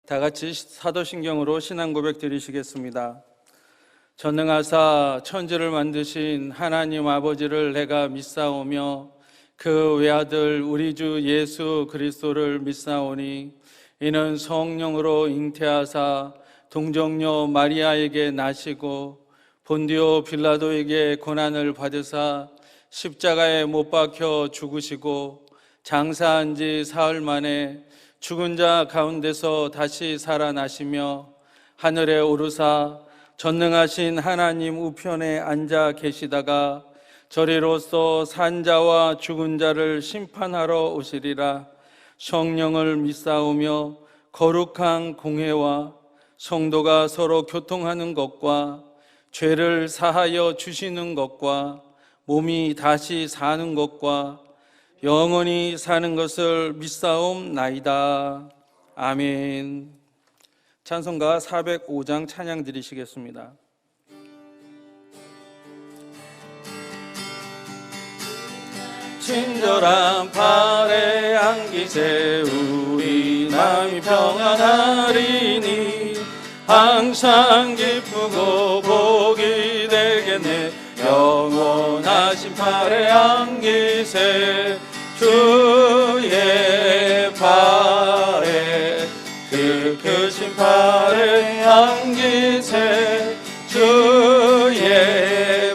다 같이 사도신경으로 신앙 고백 드리시겠습니다. 전능하사 천지를 만드신 하나님 아버지를 내가 믿사오며 그 외아들 우리 주 예수 그리스도를 믿사오니 이는 성령으로 잉태하사 동정녀 마리아에게 나시고 본디오 빌라도에게 고난을 받으사 십자가에 못 박혀 죽으시고 장사한 지 사흘 만에 죽은 자 가운데서 다시 살아나시며 하늘에 오르사 전능하신 하나님 우편에 앉아 계시다가 저리로서 산자와 죽은 자를 심판하러 오시리라. 성령을 믿사오며 거룩한 공회와 성도가 서로 교통하는 것과 죄를 사하여 주시는 것과 몸이 다시 사는 것과 영원히 사는 것을 믿사옵나이다. 아멘. 찬송가 405장 찬양 드리시겠습니다. 친절한 팔에 안기세 우리 마음이 평안하리니 항상 기쁘고 복이 되겠네. 영원하신 팔에 안기세 주의 팔에 그 크신 팔에 안기세 주의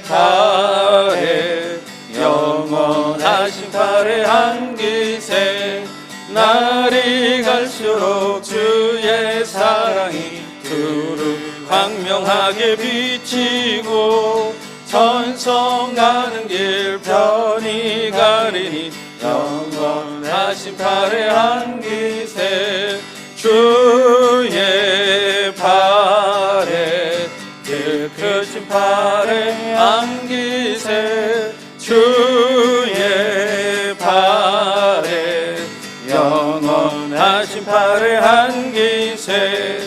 팔에 영원하신 팔에 안기세. 날이 갈수록 주의 사랑이 두루 광명하게 비치고 천성 가는 길 편히 가리니 영원하신 팔에 안기세 주의 팔에 그 크신 팔에 안기세 주의 팔에 영원하신 팔에 안기세.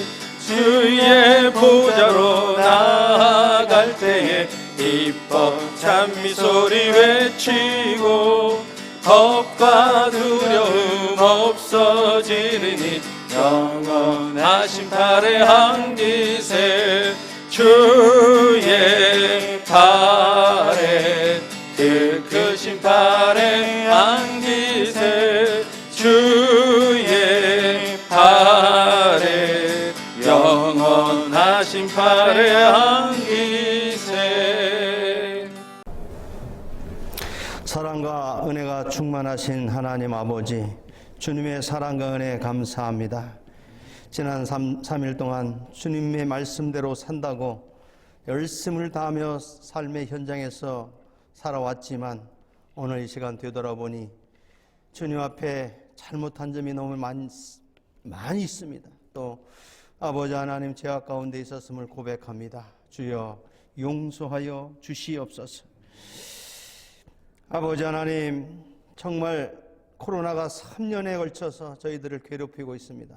주의 보좌로 나아갈 때에 기뻐 찬미 소리 외치고 겁과 두려움 없어지리니 영원하신 팔에 안기세 주의 팔에 그 크신 팔에 안기세 주의 팔에 영원하신 팔에 안기세. 사랑과 은혜가 충만하신 하나님 아버지, 주님의 사랑과 은혜 감사합니다. 지난 3일 동안 주님의 말씀대로 산다고 열심을 다하며 삶의 현장에서 살아왔지만 오늘 이 시간 되돌아보니 주님 앞에 잘못한 점이 너무 많이 있습니다. 또 아버지 하나님 죄악 가운데 있었음을 고백합니다. 주여 용서하여 주시옵소서. 아버지 하나님, 정말 코로나가 3년에 걸쳐서 저희들을 괴롭히고 있습니다.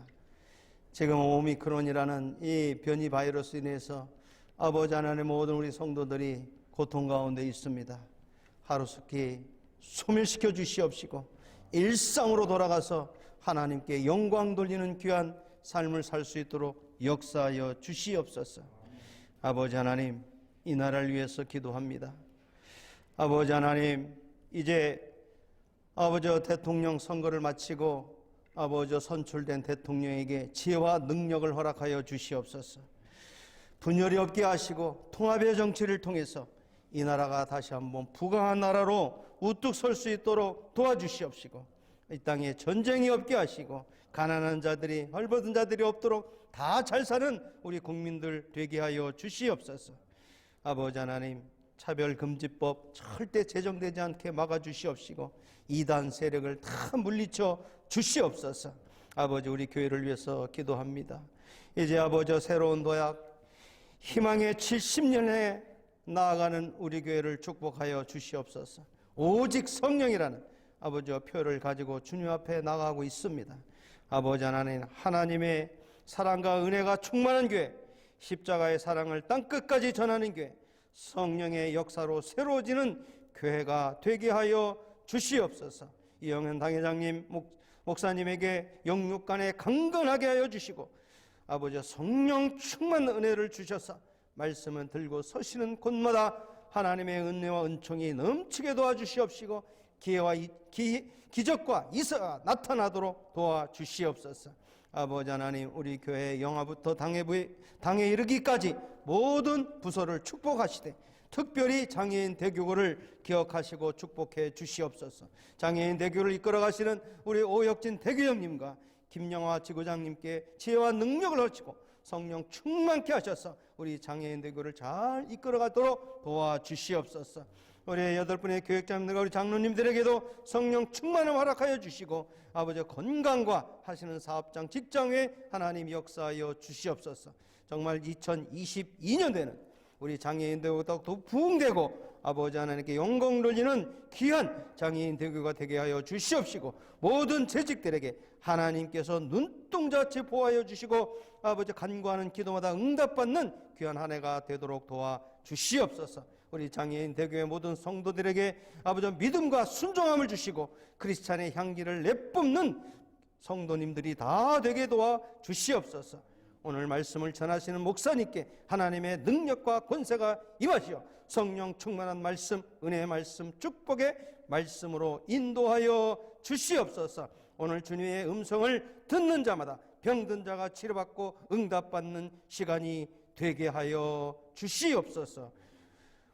지금 오미크론이라는 이 변이 바이러스로 인해서 아버지 하나님 모든 우리 성도들이 고통 가운데 있습니다. 하루속히 소멸시켜 주시옵시고 일상으로 돌아가서 하나님께 영광 돌리는 귀한 삶을 살 수 있도록 역사하여 주시옵소서. 아버지 하나님, 이 나라를 위해서 기도합니다. 아버지 하나님, 이제 아버지 대통령 선거를 마치고 아버지 선출된 대통령에게 지혜와 능력을 허락하여 주시옵소서. 분열이 없게 하시고 통합의 정치를 통해서 이 나라가 다시 한번 부강한 나라로 우뚝 설 수 있도록 도와주시옵시고 이 땅에 전쟁이 없게 하시고 가난한 자들이 헐벗은 자들이 없도록 다 잘 사는 우리 국민들 되게 하여 주시옵소서. 아버지 하나님, 차별금지법 절대 제정되지 않게 막아주시옵시고 이단 세력을 다 물리쳐 주시옵소서. 아버지, 우리 교회를 위해서 기도합니다. 이제 아버지 새로운 도약 희망의 70년에 나아가는 우리 교회를 축복하여 주시옵소서. 오직 성령이라는 아버지 표를 가지고 주님 앞에 나가고 있습니다. 아버지 하나님, 하나님의 사랑과 은혜가 충만한 교회, 십자가의 사랑을 땅끝까지 전하는 교회, 성령의 역사로 새로워지는 교회가 되게 하여 주시옵소서. 이영현 당회장님, 목사님에게 영육간에 강건하게 하여 주시고 아버지 성령 충만 은혜를 주셔서 말씀을 들고 서시는 곳마다 하나님의 은혜와 은총이 넘치게 도와주시옵시고 기적과 이사가 나타나도록 도와주시옵소서. 아버지 하나님, 우리 교회 영화부터 당에 이르기까지 모든 부서를 축복하시되 특별히 장애인 대교구를 기억하시고 축복해 주시옵소서. 장애인 대교를 이끌어 가시는 우리 오혁진 대교장님과 김영화 지구장님께 지혜와 능력을 얻으시고 성령 충만케 하셔서 우리 장애인 대교를 잘 이끌어 가도록 도와주시옵소서. 우리 8분의 교육자님들과 우리 장로님들에게도 성령 충만을 허락하여 주시고 아버지 건강과 하시는 사업장 직장에 하나님 역사하여 주시옵소서. 정말 2022년대는 우리 장애인 대교가 더욱 부흥되고 아버지 하나님께 영광 돌리는 귀한 장애인 대교가 되게 하여 주시옵시고 모든 재직들에게 하나님께서 눈동자같이 보호하여 주시고 아버지 간구하는 기도마다 응답받는 귀한 한 해가 되도록 도와주시옵소서. 우리 장애인 대교의 모든 성도들에게 아버지 믿음과 순종함을 주시고 크리스찬의 향기를 내뿜는 성도님들이 다 되게 도와주시옵소서. 오늘 말씀을 전하시는 목사님께 하나님의 능력과 권세가 임하시어 성령 충만한 말씀, 은혜의 말씀, 축복의 말씀으로 인도하여 주시옵소서. 오늘 주님의 음성을 듣는 자마다 병든 자가 치료받고 응답받는 시간이 되게 하여 주시옵소서.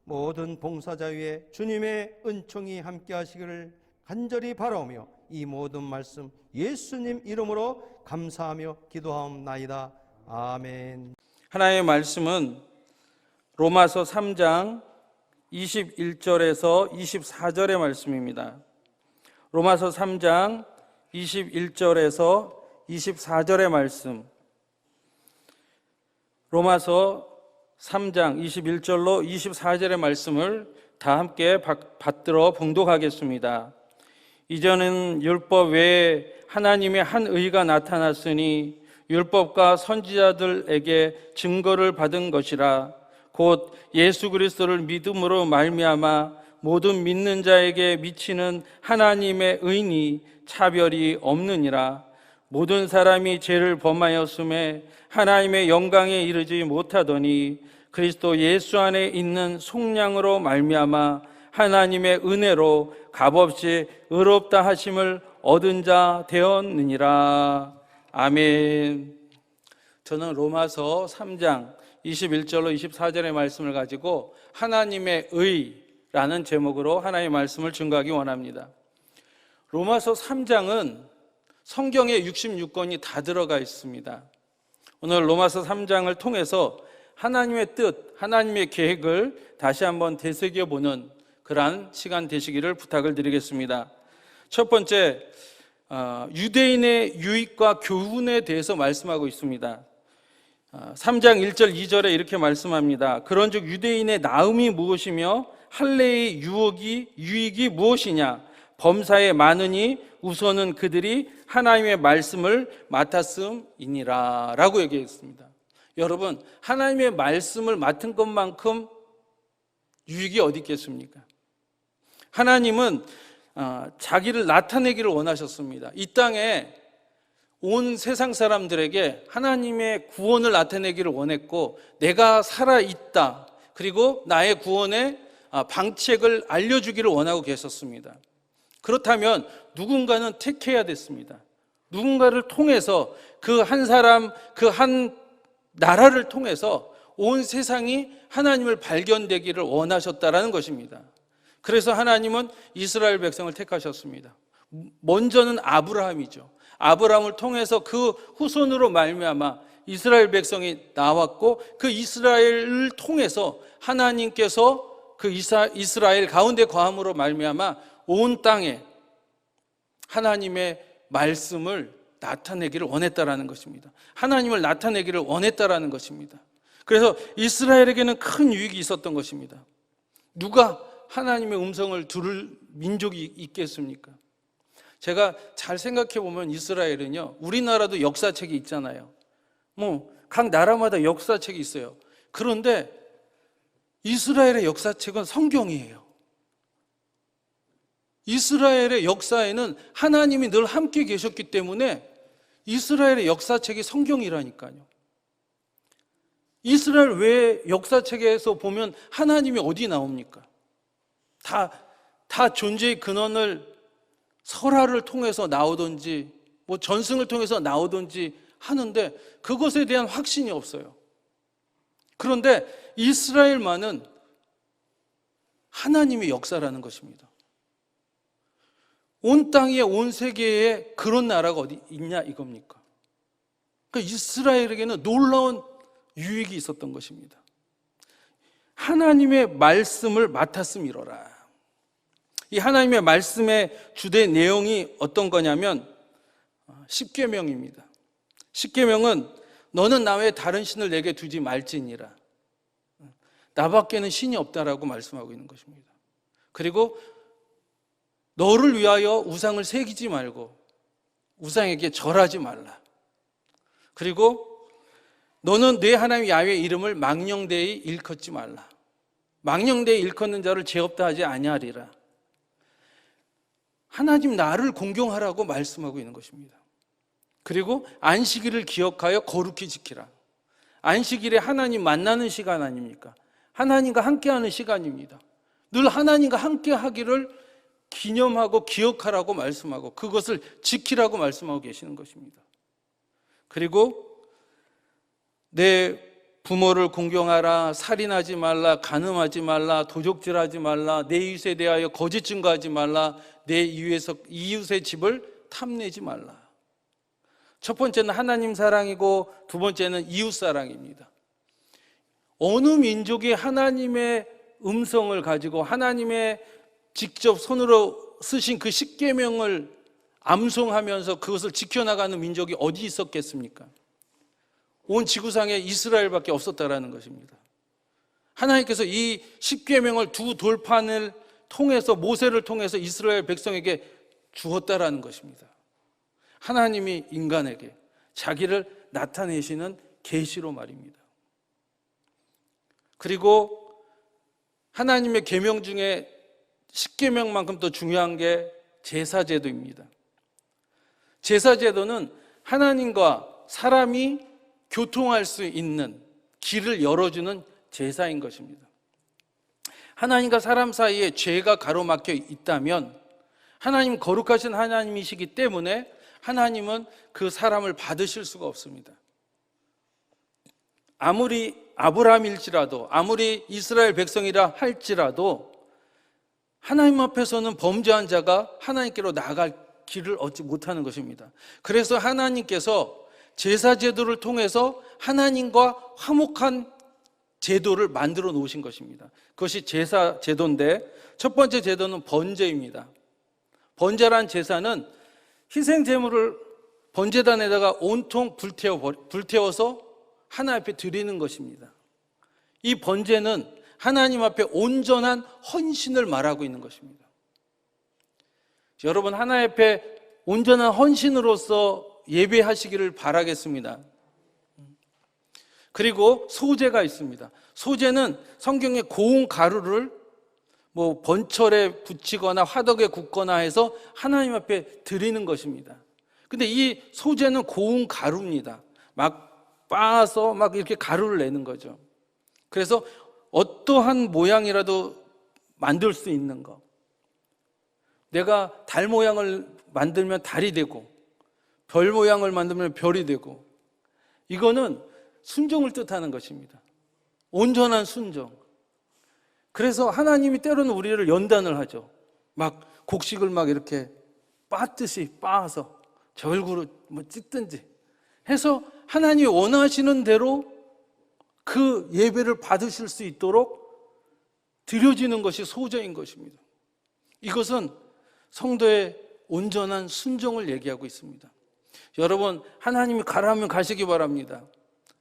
모든 봉사자 위에 주님의 은총이 함께 하시기를 간절히 바라오며 이 모든 말씀 예수님 이름으로 감사하며 기도하옵나이다. 아멘. 하나님의 말씀은 로마서 3장 21절에서 24절의 말씀입니다. 로마서 3장 21절에서 24절의 말씀. 로마서 3장 21절로 24절의 말씀을 다 함께 받들어 봉독하겠습니다. 이전은 율법 외에 하나님의 한 의가 나타났으니 율법과 선지자들에게 증거를 받은 것이라. 곧 예수 그리스도를 믿음으로 말미암아 모든 믿는 자에게 미치는 하나님의 의니 차별이 없느니라. 모든 사람이 죄를 범하였음에 하나님의 영광에 이르지 못하더니 그리스도 예수 안에 있는 속량으로 말미암아 하나님의 은혜로 값없이 의롭다 하심을 얻은 자 되었느니라. 아멘. 저는 로마서 3장 21절로 24절의 말씀을 가지고 하나님의 의라는 제목으로 하나님의 말씀을 증거하기 원합니다. 로마서 3장은 성경에 66권이 다 들어가 있습니다. 오늘 로마서 3장을 통해서 하나님의 뜻, 하나님의 계획을 다시 한번 되새겨보는 그러한 시간 되시기를 부탁을 드리겠습니다. 첫 번째, 유대인의 유익과 교훈에 대해서 말씀하고 있습니다. 3장 1절 2절에 이렇게 말씀합니다. 그런즉 유대인의 나음이 무엇이며 할례의 유익이 무엇이냐? 범사에 많으니 우선은 그들이 하나님의 말씀을 맡았음이니라 라고 얘기했습니다. 여러분, 하나님의 말씀을 맡은 것만큼 유익이 어디 있겠습니까? 하나님은 자기를 나타내기를 원하셨습니다. 이 땅에 온 세상 사람들에게 하나님의 구원을 나타내기를 원했고, 내가 살아있다, 그리고 나의 구원의 방책을 알려주기를 원하고 계셨습니다. 그렇다면 누군가는 택해야 됐습니다. 누군가를 통해서 그 한 사람, 그 한 나라를 통해서 온 세상이 하나님을 발견되기를 원하셨다라는 것입니다. 그래서 하나님은 이스라엘 백성을 택하셨습니다. 먼저는 아브라함이죠. 아브라함을 통해서 그 후손으로 말미암아 이스라엘 백성이 나왔고, 그 이스라엘을 통해서 하나님께서 그 이스라엘 가운데 거함으로 말미암아 온 땅에 하나님의 말씀을 나타내기를 원했다라는 것입니다. 하나님을 나타내기를 원했다라는 것입니다. 그래서 이스라엘에게는 큰 유익이 있었던 것입니다. 누가 하나님의 음성을 들을 민족이 있겠습니까? 제가 잘 생각해 보면 이스라엘은요, 우리나라도 역사책이 있잖아요. 각 나라마다 역사책이 있어요. 그런데 이스라엘의 역사책은 성경이에요. 이스라엘의 역사에는 하나님이 늘 함께 계셨기 때문에 이스라엘의 역사책이 성경이라니까요. 이스라엘 외 역사책에서 보면 하나님이 어디 나옵니까? 다 존재의 근원을 설화를 통해서 나오든지 뭐 전승을 통해서 나오든지 하는데 그것에 대한 확신이 없어요. 그런데 이스라엘만은 하나님의 역사라는 것입니다. 온 땅에 온 세계에 그런 나라가 어디 있냐 이겁니까? 그러니까 이스라엘에게는 놀라운 유익이 있었던 것입니다. 하나님의 말씀을 맡았음이로라. 이 하나님의 말씀의 주된 내용이 어떤 거냐면 십계명입니다. 십계명은 너는 나 외에 다른 신을 내게 두지 말지니라. 나밖에는 신이 없다라고 말씀하고 있는 것입니다. 그리고 너를 위하여 우상을 새기지 말고 우상에게 절하지 말라. 그리고 너는 내 하나님 야훼의 이름을 망령되이 일컫지 말라. 망령되이 일컫는 자를 죄 없다 하지 아니하리라. 하나님 나를 공경하라고 말씀하고 있는 것입니다. 그리고 안식일을 기억하여 거룩히 지키라. 안식일에 하나님 만나는 시간 아닙니까? 하나님과 함께하는 시간입니다. 늘 하나님과 함께하기를 기념하고 기억하라고 말씀하고 그것을 지키라고 말씀하고 계시는 것입니다. 그리고 내 부모를 공경하라, 살인하지 말라, 간음하지 말라, 도적질하지 말라, 내 이웃에 대하여 거짓 증거하지 말라, 내 이웃의 집을 탐내지 말라. 첫 번째는 하나님 사랑이고 두 번째는 이웃 사랑입니다. 어느 민족이 하나님의 음성을 가지고 하나님의 직접 손으로 쓰신 그 십계명을 암송하면서 그것을 지켜나가는 민족이 어디 있었겠습니까? 온 지구상에 이스라엘밖에 없었다라는 것입니다. 하나님께서 이 십계명을 두 돌판을 통해서 모세를 통해서 이스라엘 백성에게 주었다라는 것입니다. 하나님이 인간에게 자기를 나타내시는 계시로 말입니다. 그리고 하나님의 계명 중에 십계명만큼 더 중요한 게 제사제도입니다. 제사제도는 하나님과 사람이 교통할 수 있는 길을 열어주는 제사인 것입니다. 하나님과 사람 사이에 죄가 가로막혀 있다면 하나님 거룩하신 하나님이시기 때문에 하나님은 그 사람을 받으실 수가 없습니다. 아무리 아브라함일지라도 아무리 이스라엘 백성이라 할지라도 하나님 앞에서는 범죄한 자가 하나님께로 나아갈 길을 얻지 못하는 것입니다. 그래서 하나님께서 제사 제도를 통해서 하나님과 화목한 제도를 만들어 놓으신 것입니다. 그것이 제사 제도인데 첫 번째 제도는 번제입니다. 번제란 제사는 희생 제물을 번제단에다가 온통 불태워서 하나님 앞에 드리는 것입니다. 이 번제는 하나님 앞에 온전한 헌신을 말하고 있는 것입니다. 여러분 하나님 앞에 온전한 헌신으로서 예배하시기를 바라겠습니다. 그리고 소제가 있습니다. 소제는 성경의 고운 가루를 뭐 번철에 붙이거나 화덕에 굽거나 해서 하나님 앞에 드리는 것입니다. 근데 이 소제는 고운 가루입니다. 막 빻아서 막 이렇게 가루를 내는 거죠. 그래서 어떠한 모양이라도 만들 수 있는 거. 내가 달 모양을 만들면 달이 되고 별 모양을 만들면 별이 되고, 이거는 순종을 뜻하는 것입니다. 온전한 순종. 그래서 하나님이 때로는 우리를 연단을 하죠. 막 곡식을 막 이렇게 빻듯이 빻아서 절구로 뭐 찢든지 해서 하나님이 원하시는 대로 그 예배를 받으실 수 있도록 드려지는 것이 소제인 것입니다. 이것은 성도의 온전한 순종을 얘기하고 있습니다. 여러분, 하나님이 가라 하면 가시기 바랍니다.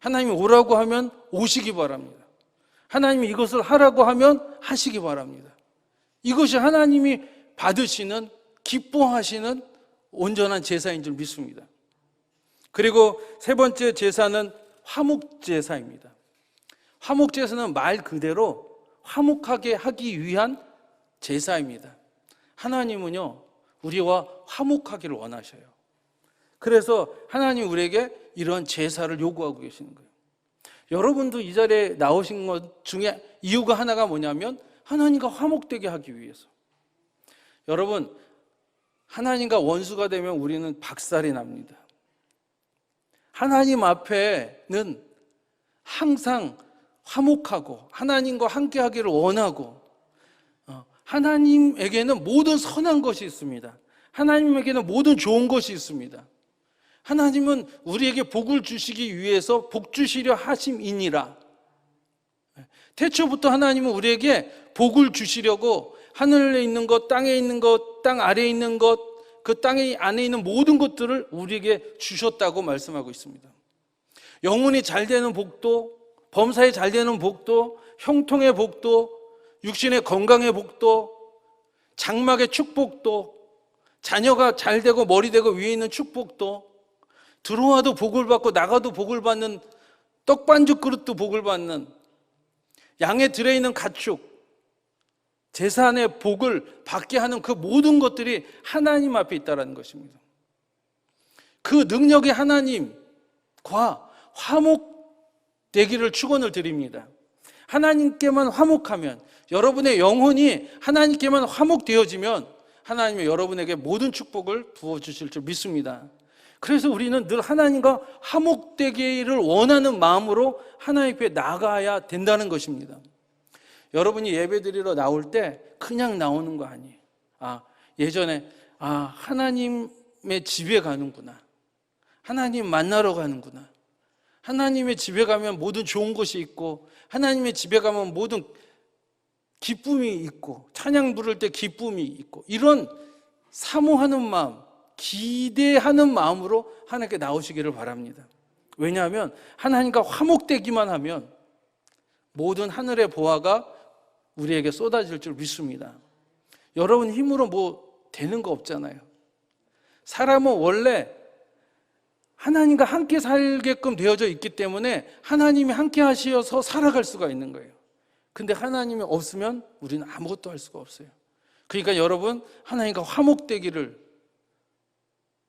하나님이 오라고 하면 오시기 바랍니다. 하나님이 이것을 하라고 하면 하시기 바랍니다. 이것이 하나님이 받으시는, 기뻐하시는 온전한 제사인 줄 믿습니다. 그리고 세 번째 제사는 화목제사입니다. 화목제사는 말 그대로 화목하게 하기 위한 제사입니다. 하나님은요, 우리와 화목하기를 원하셔요. 그래서 하나님 우리에게 이런 제사를 요구하고 계시는 거예요. 여러분도 이 자리에 나오신 것 중에 이유가 하나가 뭐냐면 하나님과 화목되게 하기 위해서. 여러분, 하나님과 원수가 되면 우리는 박살이 납니다. 하나님 앞에는 항상 화목하고 하나님과 함께 하기를 원하고, 하나님에게는 모든 선한 것이 있습니다. 하나님에게는 모든 좋은 것이 있습니다. 하나님은 우리에게 복을 주시기 위해서 복 주시려 하심이니라. 태초부터 하나님은 우리에게 복을 주시려고 하늘에 있는 것, 땅에 있는 것, 땅 아래에 있는 것, 그 땅에 안에 있는 모든 것들을 우리에게 주셨다고 말씀하고 있습니다. 영혼이 잘 되는 복도, 범사에 잘 되는 복도, 형통의 복도, 육신의 건강의 복도, 장막의 축복도, 자녀가 잘 되고 머리 되고 위에 있는 축복도, 들어와도 복을 받고 나가도 복을 받는 떡반죽 그릇도 복을 받는, 양에 들어있는 가축, 재산의 복을 받게 하는 그 모든 것들이 하나님 앞에 있다는 것입니다. 그 능력이 하나님과 화목되기를 축원을 드립니다. 하나님께만 화목하면, 여러분의 영혼이 하나님께만 화목되어지면 하나님이 여러분에게 모든 축복을 부어주실 줄 믿습니다. 그래서 우리는 늘 하나님과 화목되기를 원하는 마음으로 하나님 앞에 나가야 된다는 것입니다. 여러분이 예배드리러 나올 때 그냥 나오는 거 아니에요. 예전에 하나님의 집에 가는구나, 하나님 만나러 가는구나, 하나님의 집에 가면 모든 좋은 것이 있고, 하나님의 집에 가면 모든 기쁨이 있고, 찬양 부를 때 기쁨이 있고, 이런 사모하는 마음, 기대하는 마음으로 하나님께 나오시기를 바랍니다. 왜냐하면 하나님과 화목되기만 하면 모든 하늘의 보화가 우리에게 쏟아질 줄 믿습니다. 여러분 힘으로 뭐 되는 거 없잖아요. 사람은 원래 하나님과 함께 살게끔 되어져 있기 때문에 하나님이 함께 하셔서 살아갈 수가 있는 거예요. 근데 하나님이 없으면 우리는 아무것도 할 수가 없어요. 그러니까 여러분, 하나님과 화목되기를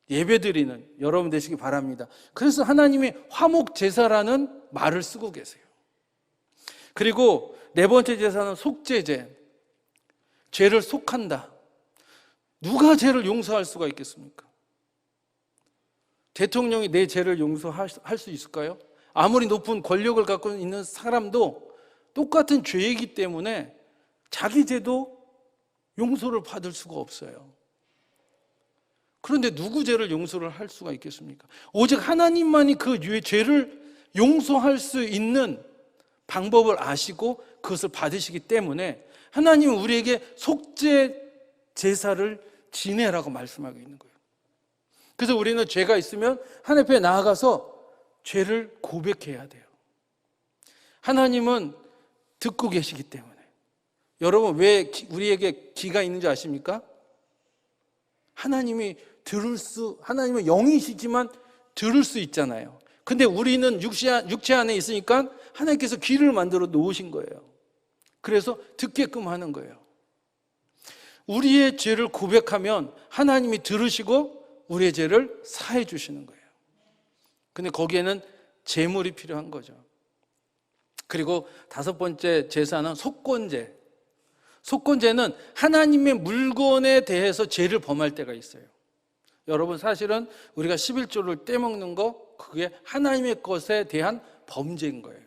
예배드리는 여러분 되시기 바랍니다. 그래서 하나님이 화목 제사라는 말을 쓰고 계세요. 그리고 네 번째 제사는 속죄제. 죄를 속한다. 누가 죄를 용서할 수가 있겠습니까? 대통령이 내 죄를 용서할 수 있을까요? 아무리 높은 권력을 갖고 있는 사람도 똑같은 죄이기 때문에 자기 죄도 용서를 받을 수가 없어요. 그런데 누구 죄를 용서를 할 수가 있겠습니까? 오직 하나님만이 그 죄를 용서할 수 있는 방법을 아시고 그것을 받으시기 때문에 하나님은 우리에게 속죄 제사를 지내라고 말씀하고 있는 거예요. 그래서 우리는 죄가 있으면 하나님 앞에 나아가서 죄를 고백해야 돼요. 하나님은 듣고 계시기 때문에. 여러분, 왜 우리에게 귀가 있는 줄 아십니까? 하나님은 영이시지만 들을 수 있잖아요. 근데 우리는 육체 안에 있으니까 하나님께서 귀를 만들어 놓으신 거예요. 그래서 듣게끔 하는 거예요. 우리의 죄를 고백하면 하나님이 들으시고 우리의 죄를 사해 주시는 거예요. 근데 거기에는 제물이 필요한 거죠. 그리고 다섯 번째 제사는 속건제. 속건제는 하나님의 물건에 대해서 죄를 범할 때가 있어요. 여러분, 사실은 우리가 11조를 떼먹는 거, 그게 하나님의 것에 대한 범죄인 거예요.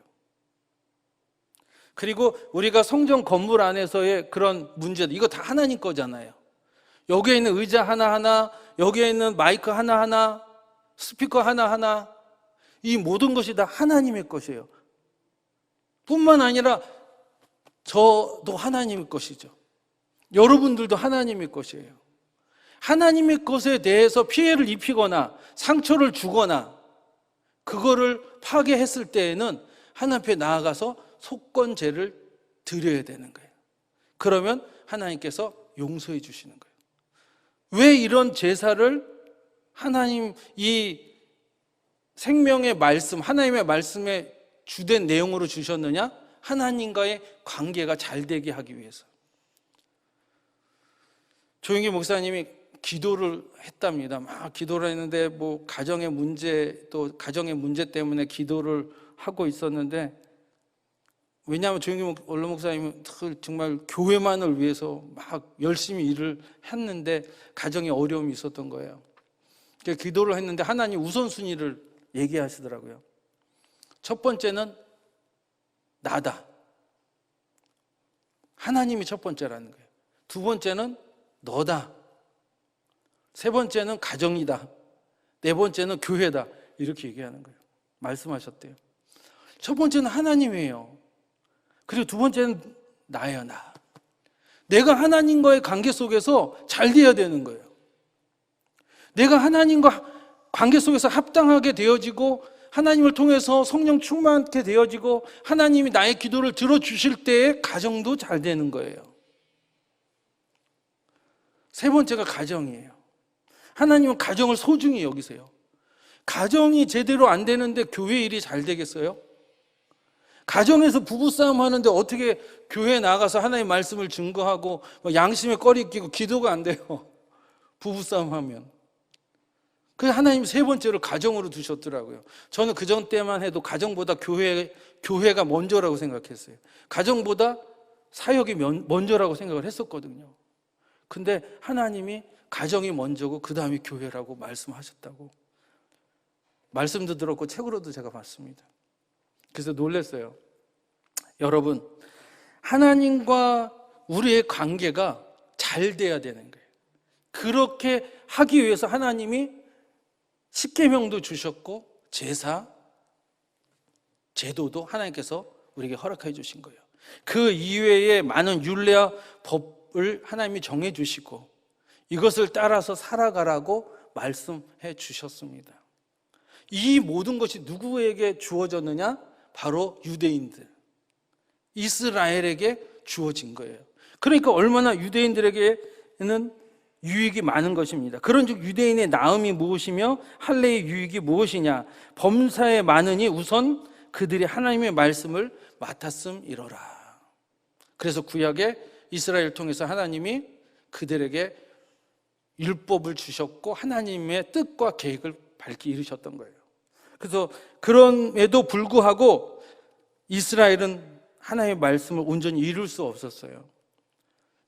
그리고 우리가 성전 건물 안에서의 그런 문제들, 이거 다 하나님 거잖아요. 여기에 있는 의자 하나하나, 여기에 있는 마이크 하나하나, 스피커 하나하나, 이 모든 것이 다 하나님의 것이에요. 뿐만 아니라 저도 하나님의 것이죠. 여러분들도 하나님의 것이에요. 하나님의 것에 대해서 피해를 입히거나 상처를 주거나 그거를 파괴했을 때에는 하나님 앞에 나아가서 속건제를 드려야 되는 거예요. 그러면 하나님께서 용서해 주시는 거예요. 왜 이런 제사를 하나님, 이 생명의 말씀, 하나님의 말씀에 주된 내용으로 주셨느냐? 하나님과의 관계가 잘 되게 하기 위해서. 조영기 목사님이 기도를 했답니다. 막 기도를 했는데 가정의 문제 때문에 기도를 하고 있었는데, 왜냐하면 조영기 원로 목사님은 정말 교회만을 위해서 막 열심히 일을 했는데 가정에 어려움이 있었던 거예요. 그래서 기도를 했는데 하나님 우선순위를 얘기하시더라고요. 첫 번째는 나다. 하나님이 첫 번째라는 거예요. 두 번째는 너다. 세 번째는 가정이다. 네 번째는 교회다. 이렇게 얘기하는 거예요. 말씀하셨대요. 첫 번째는 하나님이에요. 그리고 두 번째는 나예요, 나. 내가 하나님과의 관계 속에서 잘 돼야 되는 거예요. 내가 하나님과 관계 속에서 합당하게 되어지고 하나님을 통해서 성령 충만하게 되어지고 하나님이 나의 기도를 들어주실 때에 가정도 잘 되는 거예요. 세 번째가 가정이에요. 하나님은 가정을 소중히 여기세요. 가정이 제대로 안 되는데 교회 일이 잘 되겠어요? 가정에서 부부싸움 하는데 어떻게 교회에 나가서 하나님의 말씀을 증거하고 양심에 꺼리 끼고 기도가 안 돼요. 부부싸움 하면. 그래서 하나님 세 번째로 가정으로 두셨더라고요. 저는 그전 때만 해도 가정보다 교회가 먼저라고 생각했어요. 가정보다 사역이 먼저라고 생각을 했었거든요. 근데 하나님이 가정이 먼저고 그 다음에 교회라고 말씀하셨다고. 말씀도 들었고 책으로도 제가 봤습니다. 그래서 놀랐어요. 여러분, 하나님과 우리의 관계가 잘 돼야 되는 거예요. 그렇게 하기 위해서 하나님이 십계명도 주셨고 제사, 제도도 하나님께서 우리에게 허락해 주신 거예요. 그 이외에 많은 율례와 법을 하나님이 정해 주시고 이것을 따라서 살아가라고 말씀해 주셨습니다. 이 모든 것이 누구에게 주어졌느냐? 바로 유대인들, 이스라엘에게 주어진 거예요. 그러니까 얼마나 유대인들에게는 유익이 많은 것입니다. 그런즉 유대인의 나음이 무엇이며 할례의 유익이 무엇이냐? 범사에 많으니 우선 그들이 하나님의 말씀을 맡았음이로라. 그래서 구약에 이스라엘을 통해서 하나님이 그들에게 율법을 주셨고 하나님의 뜻과 계획을 밝히 이루셨던 거예요. 그래서 그럼에도 불구하고 이스라엘은 하나님의 말씀을 온전히 이룰 수 없었어요.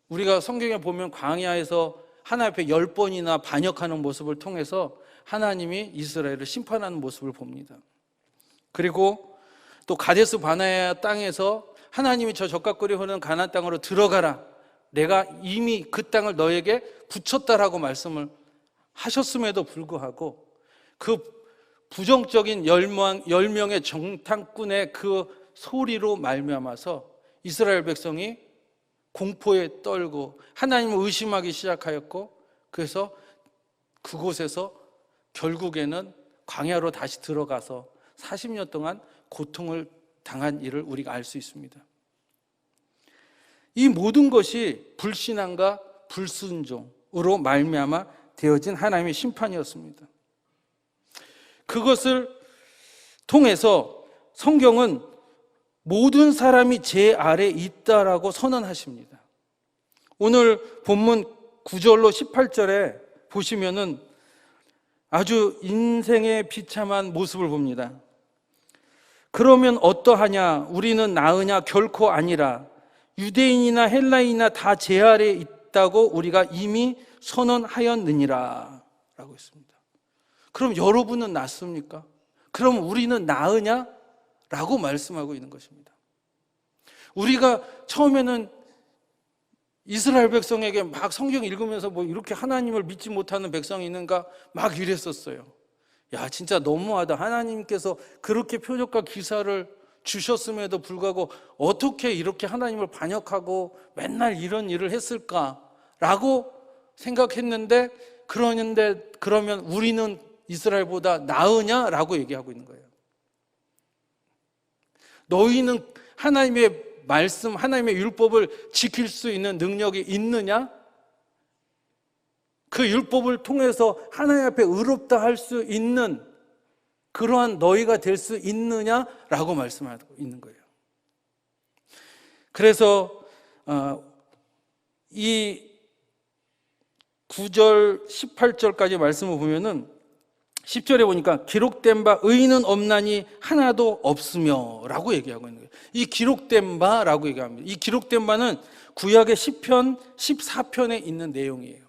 우리가 성경에 보면 광야에서 하나님 앞에 10번이나 반역하는 모습을 통해서 하나님이 이스라엘을 심판하는 모습을 봅니다. 그리고 또 가데스 바네아 땅에서 하나님이 저 적각거리 흐르는 가나안 땅으로 들어가라. 내가 이미 그 땅을 너에게 붙였다라고 말씀을 하셨음에도 불구하고 그 부정적인 10명의 정탐꾼의 그 소리로 말미암아서 이스라엘 백성이 공포에 떨고 하나님을 의심하기 시작하였고 그래서 그곳에서 결국에는 광야로 다시 들어가서 40년 동안 고통을 당한 일을 우리가 알 수 있습니다. 이 모든 것이 불신앙과 불순종으로 말미암아 되어진 하나님의 심판이었습니다. 그것을 통해서 성경은 모든 사람이 제 아래 있다라고 선언하십니다. 오늘 본문 9절로 18절에 보시면은 아주 인생의 비참한 모습을 봅니다. 그러면 어떠하냐? 우리는 나으냐? 결코 아니라 유대인이나 헬라인이나 다 제 아래에 있다고 우리가 이미 선언하였느니라 라고 했습니다. 그럼 여러분은 낫습니까? 그럼 우리는 나으냐? 라고 말씀하고 있는 것입니다. 우리가 처음에는 이스라엘 백성에게 막 성경 읽으면서 뭐 이렇게 하나님을 믿지 못하는 백성이 있는가 막 이랬었어요. 야, 진짜 너무하다. 하나님께서 그렇게 표적과 기사를 주셨음에도 불구하고 어떻게 이렇게 하나님을 반역하고 맨날 이런 일을 했을까라고 생각했는데 그러면 우리는 이스라엘보다 나으냐라고 얘기하고 있는 거예요. 너희는 하나님의 말씀, 하나님의 율법을 지킬 수 있는 능력이 있느냐? 그 율법을 통해서 하나님 앞에 의롭다 할 수 있는 그러한 너희가 될 수 있느냐라고 말씀하고 있는 거예요. 그래서 이 9절 18절까지 말씀을 보면은 10절에 보니까 기록된 바 의인은 없나니 하나도 없으며 라고 얘기하고 있는 거예요. 이 기록된 바라고 얘기합니다. 이 기록된 바는 구약의 시편 14편에 있는 내용이에요.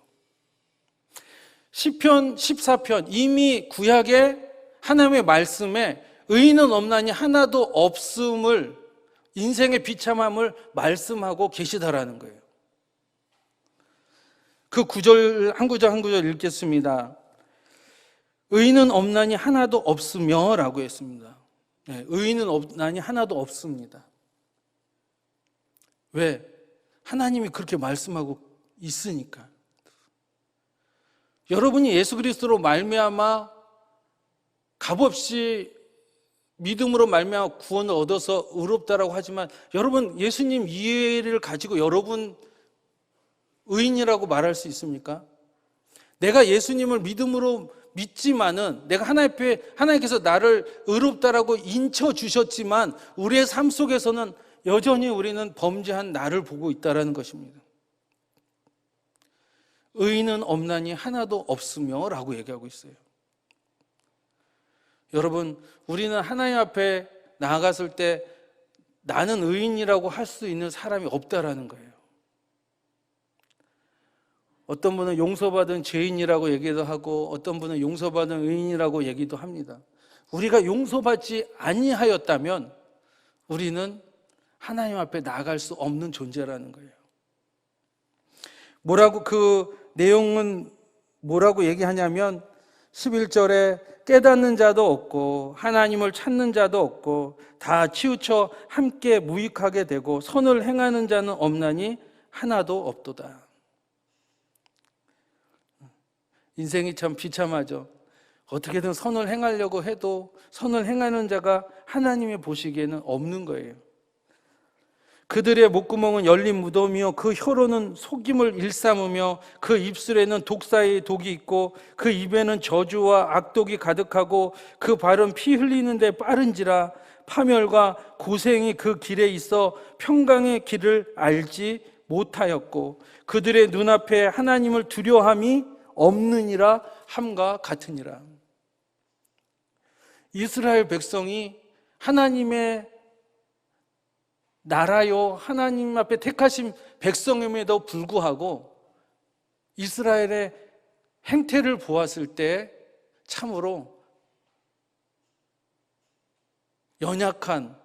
시편 14편, 이미 구약의 하나님의 말씀에 의인은 없나니 하나도 없음을, 인생의 비참함을 말씀하고 계시다라는 거예요. 그 구절 한 구절 읽겠습니다. 의인은 없나니 하나도 없으며 라고 했습니다. 네, 의인은 없나니 하나도 없습니다. 왜? 하나님이 그렇게 말씀하고 있으니까. 여러분이 예수 그리스도로 말미암아 값없이 믿음으로 말미암아 구원을 얻어서 의롭다라고 하지만, 여러분 예수님 이해를 가지고 여러분 의인이라고 말할 수 있습니까? 내가 예수님을 믿음으로 믿지만은, 내가 하나님께서 나를 의롭다라고 인쳐 주셨지만 우리의 삶 속에서는 여전히 우리는 범죄한 나를 보고 있다라는 것입니다. 의인은 없나니 하나도 없으며 라고 얘기하고 있어요. 여러분, 우리는 하나님 앞에 나아갔을 때 나는 의인이라고 할 수 있는 사람이 없다라는 거예요. 어떤 분은 용서받은 죄인이라고 얘기도 하고, 어떤 분은 용서받은 의인이라고 얘기도 합니다. 우리가 용서받지 아니하였다면 우리는 하나님 앞에 나아갈 수 없는 존재라는 거예요. 그 내용은 뭐라고 얘기하냐면 11절에 깨닫는 자도 없고 하나님을 찾는 자도 없고 다 치우쳐 함께 무익하게 되고 선을 행하는 자는 없나니 하나도 없도다. 인생이 참 비참하죠. 어떻게든 선을 행하려고 해도 선을 행하는 자가 하나님이 보시기에는 없는 거예요. 그들의 목구멍은 열린 무덤이요 그 혀로는 속임을 일삼으며 그 입술에는 독사의 독이 있고 그 입에는 저주와 악독이 가득하고 그 발은 피 흘리는 데 빠른지라 파멸과 고생이 그 길에 있어 평강의 길을 알지 못하였고 그들의 눈앞에 하나님을 두려워함이 없느니라 함과 같으니라. 이스라엘 백성이 하나님의 나라요 하나님 앞에 택하신 백성임에도 불구하고 이스라엘의 행태를 보았을 때 참으로 연약한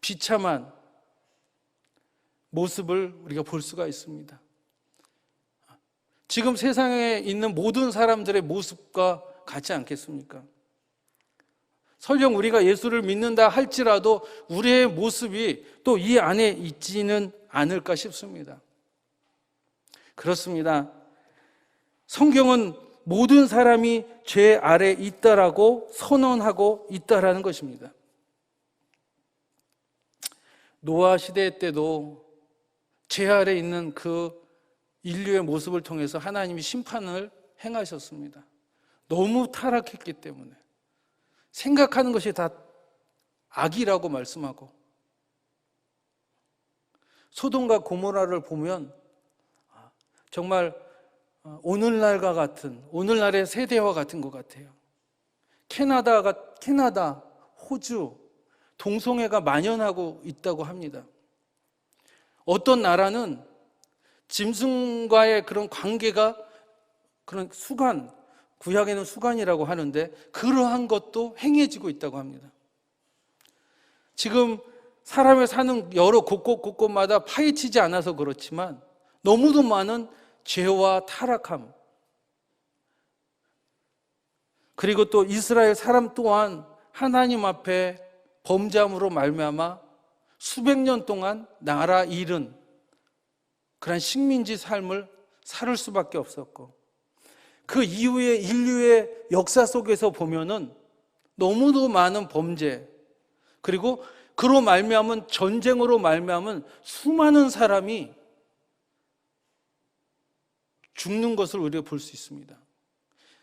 비참한 모습을 우리가 볼 수가 있습니다. 지금 세상에 있는 모든 사람들의 모습과 같지 않겠습니까? 설령 우리가 예수를 믿는다 할지라도 우리의 모습이 또 이 안에 있지는 않을까 싶습니다. 그렇습니다. 성경은 모든 사람이 죄 아래 있다라고 선언하고 있다라는 것입니다. 노아 시대 때도 죄 아래 있는 그 인류의 모습을 통해서 하나님이 심판을 행하셨습니다. 너무 타락했기 때문에 생각하는 것이 다 악이라고 말씀하고, 소돔과 고모라를 보면 정말 오늘날의 세대와 같은 것 같아요. 캐나다, 호주, 동성애가 만연하고 있다고 합니다. 어떤 나라는 짐승과의 그런 관계가 그런 수간, 구약에는 수간이라고 하는데 그러한 것도 행해지고 있다고 합니다. 지금 사람의 사는 여러 곳곳마다 파헤치지 않아서 그렇지만 너무도 많은 죄와 타락함, 그리고 또 이스라엘 사람 또한 하나님 앞에 범죄함으로 말미암아 수백 년 동안 나라 잃은 그런 식민지 삶을 살 수밖에 없었고, 그 이후에 인류의 역사 속에서 보면은 너무도 많은 범죄, 그리고 그로 말미암은 전쟁으로 말미암은 수많은 사람이 죽는 것을 우리가 볼 수 있습니다.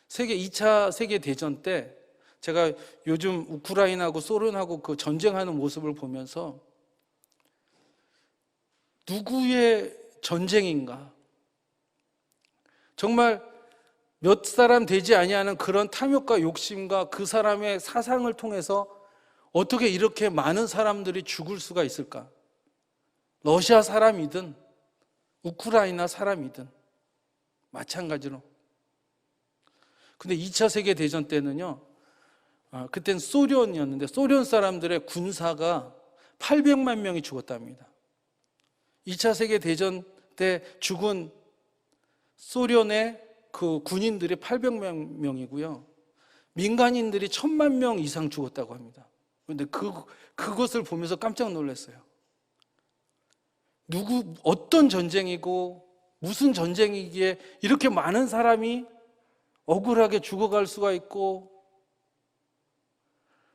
2차 세계대전 때 제가 요즘 우크라이나하고 소련하고 그 전쟁하는 모습을 보면서 누구의 전쟁인가? 정말 몇 사람 되지 아니하는 그런 탐욕과 욕심과 그 사람의 사상을 통해서 어떻게 이렇게 많은 사람들이 죽을 수가 있을까? 러시아 사람이든 우크라이나 사람이든 마찬가지로. 근데 2차 세계대전 때는요, 그땐 소련이었는데 소련 사람들의 군사가 800만 명이 죽었답니다. 2차 세계대전 때 죽은 소련의 그 군인들이 800만 명이고요. 민간인들이 1000만 명 이상 죽었다고 합니다. 그런데 그것을 보면서 깜짝 놀랐어요. 어떤 전쟁이고 무슨 전쟁이기에 이렇게 많은 사람이 억울하게 죽어갈 수가 있고,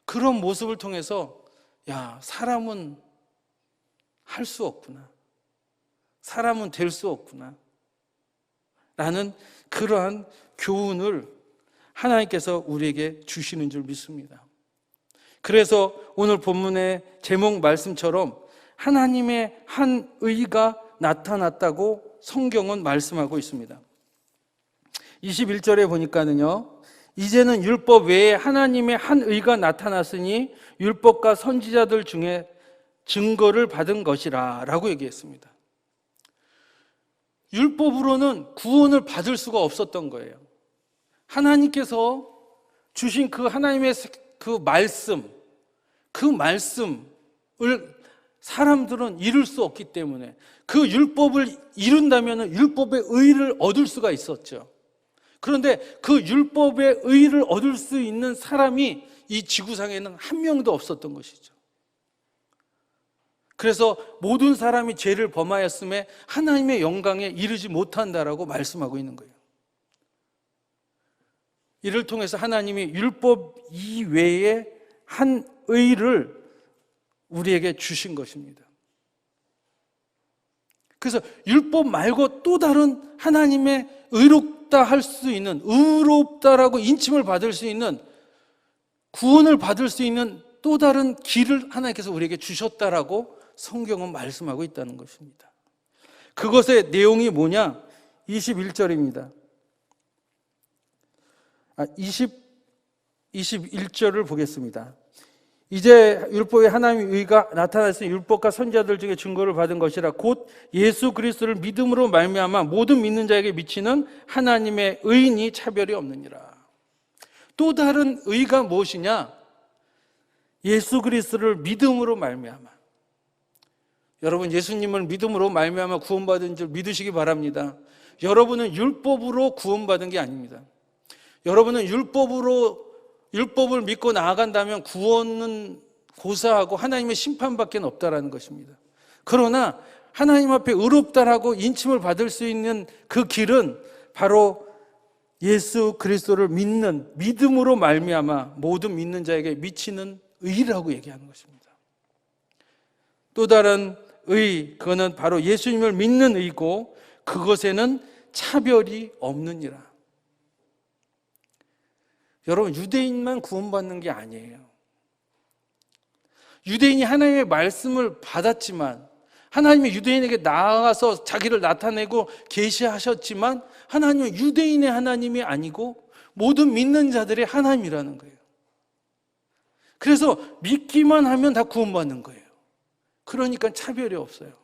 그런 모습을 통해서 야, 사람은 할 수 없구나. 사람은 될 수 없구나. 라는 그러한 교훈을 하나님께서 우리에게 주시는 줄 믿습니다. 그래서 오늘 본문의 제목 말씀처럼 하나님의 한 의가 나타났다고 성경은 말씀하고 있습니다. 21절에 보니까는요, 이제는 율법 외에 하나님의 한 의가 나타났으니 율법과 선지자들 중에 증거를 받은 것이라 라고 얘기했습니다. 율법으로는 구원을 받을 수가 없었던 거예요. 하나님께서 주신 그 하나님의 그 말씀을 사람들은 이룰 수 없기 때문에 그 율법을 이룬다면 율법의 의를 얻을 수가 있었죠. 그런데 그 율법의 의를 얻을 수 있는 사람이 이 지구상에는 한 명도 없었던 것이죠. 그래서 모든 사람이 죄를 범하였음에 하나님의 영광에 이르지 못한다라고 말씀하고 있는 거예요. 이를 통해서 하나님이 율법 이외에 한 의를 우리에게 주신 것입니다. 그래서 율법 말고 또 다른 하나님의 의롭다 할 수 있는, 의롭다라고 인침을 받을 수 있는, 구원을 받을 수 있는 또 다른 길을 하나님께서 우리에게 주셨다라고 성경은 말씀하고 있다는 것입니다. 그것의 내용이 뭐냐? 21절입니다. 21절을 보겠습니다. 이제 율법에 하나님의 의가 나타났으니 율법과 선지자들 중에 증거를 받은 것이라 곧 예수 그리스도를 믿음으로 말미암아 모든 믿는 자에게 미치는 하나님의 의인이 차별이 없느니라. 또 다른 의가 무엇이냐? 예수 그리스도를 믿음으로 말미암아. 여러분, 예수님을 믿음으로 말미암아 구원받은 줄 믿으시기 바랍니다. 여러분은 율법으로 구원받은 게 아닙니다. 여러분은 율법을 믿고 나아간다면 구원은 고사하고 하나님의 심판밖에 없다라는 것입니다. 그러나 하나님 앞에 의롭다라고 인침을 받을 수 있는 그 길은 바로 예수 그리스도를 믿는 믿음으로 말미암아 모든 믿는 자에게 미치는 의라고 얘기하는 것입니다. 또 다른 의, 그거는 바로 예수님을 믿는 의고 그것에는 차별이 없느니라. 여러분, 유대인만 구원받는 게 아니에요. 유대인이 하나님의 말씀을 받았지만, 하나님이 유대인에게 나아가서 자기를 나타내고 계시하셨지만 하나님은 유대인의 하나님이 아니고 모든 믿는 자들의 하나님이라는 거예요. 그래서 믿기만 하면 다 구원받는 거예요. 그러니까 차별이 없어요.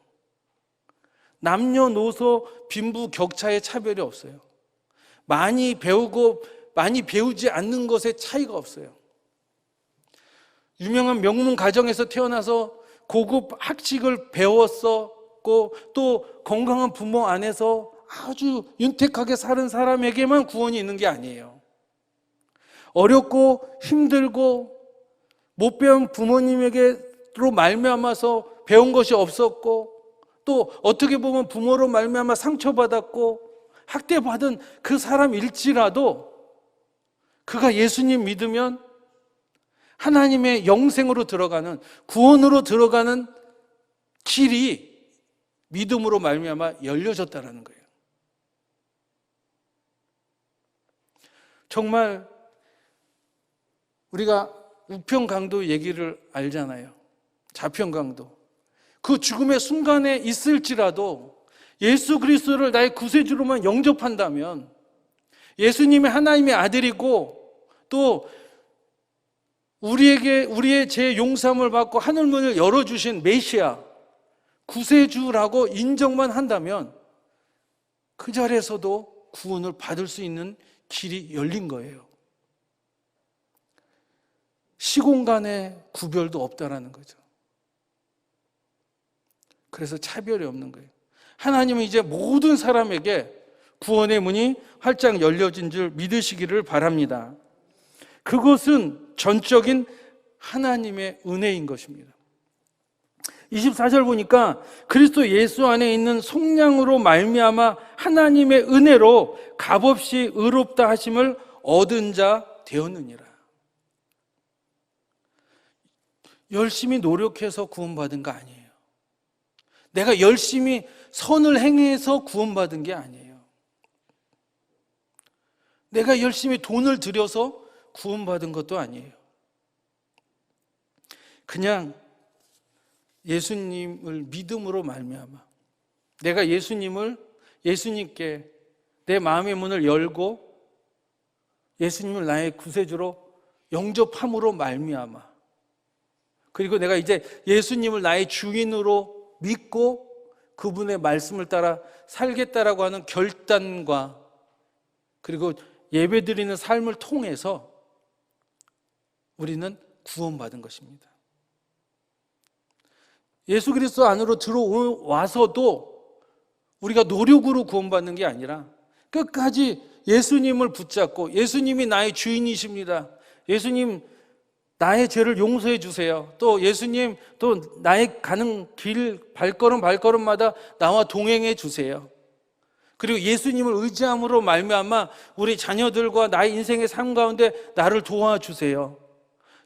남녀노소 빈부격차의 차별이 없어요. 많이 배우고 많이 배우지 않는 것에 차이가 없어요. 유명한 명문 가정에서 태어나서 고급 학식을 배웠었고 또 건강한 부모 안에서 아주 윤택하게 사는 사람에게만 구원이 있는 게 아니에요. 어렵고 힘들고 못 배운 부모님에게로 말미암아서 배운 것이 없었고 또 어떻게 보면 부모로 말미암아 상처받았고 학대받은 그 사람일지라도 그가 예수님 믿으면 하나님의 영생으로 들어가는, 구원으로 들어가는 길이 믿음으로 말미암아 열려졌다는 거예요. 정말 우리가 우편강도 얘기를 알잖아요. 자편강도. 그 죽음의 순간에 있을지라도 예수 그리스도를 나의 구세주로만 영접한다면, 예수님이 하나님의 아들이고 또 우리의 죄 용서함을 받고 하늘문을 열어주신 메시아, 구세주라고 인정만 한다면 그 자리에서도 구원을 받을 수 있는 길이 열린 거예요. 시공간의 구별도 없다라는 거죠. 그래서 차별이 없는 거예요. 하나님은 이제 모든 사람에게 구원의 문이 활짝 열려진 줄 믿으시기를 바랍니다. 그것은 전적인 하나님의 은혜인 것입니다. 24절 보니까 그리스도 예수 안에 있는 속량으로 말미암아 하나님의 은혜로 값없이 의롭다 하심을 얻은 자 되었느니라. 열심히 노력해서 구원받은 거 아니에요. 내가 열심히 선을 행해서 구원받은 게 아니에요. 내가 열심히 돈을 들여서 구원받은 것도 아니에요. 그냥 예수님을 믿음으로 말미암아 내가 예수님께 내 마음의 문을 열고 예수님을 나의 구세주로 영접함으로 말미암아 그리고 내가 이제 예수님을 나의 주인으로 믿고 그분의 말씀을 따라 살겠다라고 하는 결단과 그리고 예배드리는 삶을 통해서 우리는 구원받은 것입니다. 예수 그리스도 안으로 들어와서도 우리가 노력으로 구원받는 게 아니라 끝까지 예수님을 붙잡고 예수님이 나의 주인이십니다. 예수님 나의 죄를 용서해 주세요. 또 예수님 또 나의 가는 길 발걸음마다 나와 동행해 주세요. 그리고 예수님을 의지함으로 말미암아 우리 자녀들과 나의 인생의 삶 가운데 나를 도와주세요.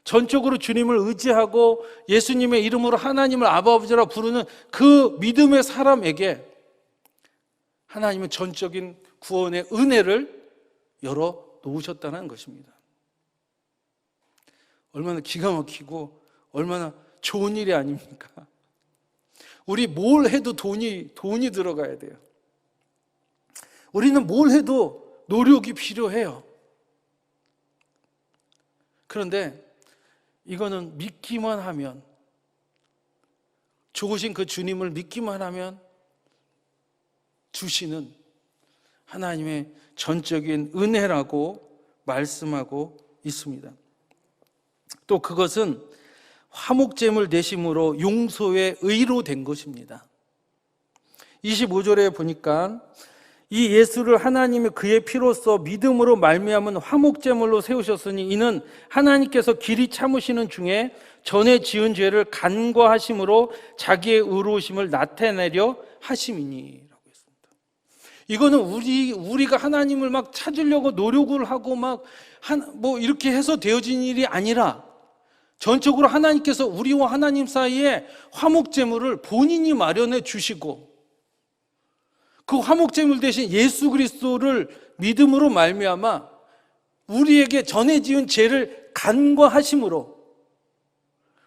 전적으로 주님을 의지하고 예수님의 이름으로 하나님을 아버지라 부르는 그 믿음의 사람에게 하나님은 전적인 구원의 은혜를 열어 놓으셨다는 것입니다. 얼마나 기가 막히고 얼마나 좋은 일이 아닙니까? 우리 뭘 해도 돈이 들어가야 돼요. 우리는 뭘 해도 노력이 필요해요. 그런데 이거는 믿기만 하면, 좋으신 그 주님을 믿기만 하면 주시는 하나님의 전적인 은혜라고 말씀하고 있습니다. 또 그것은 화목제물 대심으로 용서의 의로 된 것입니다. 25절에 보니까 이 예수를 하나님이 그의 피로써 믿음으로 말미암은 화목제물로 세우셨으니 이는 하나님께서 길이 참으시는 중에 전에 지은 죄를 간과하심으로 자기의 의로우심을 나타내려 하심이니 라고 했습니다. 이거는 우리가 하나님을 막 찾으려고 노력을 하고 뭐 이렇게 해서 되어진 일이 아니라 전적으로 하나님께서 우리와 하나님 사이에 화목제물을 본인이 마련해 주시고 그 화목제물 대신 예수 그리스도를 믿음으로 말미암아 우리에게 전에 지은 죄를 간과하심으로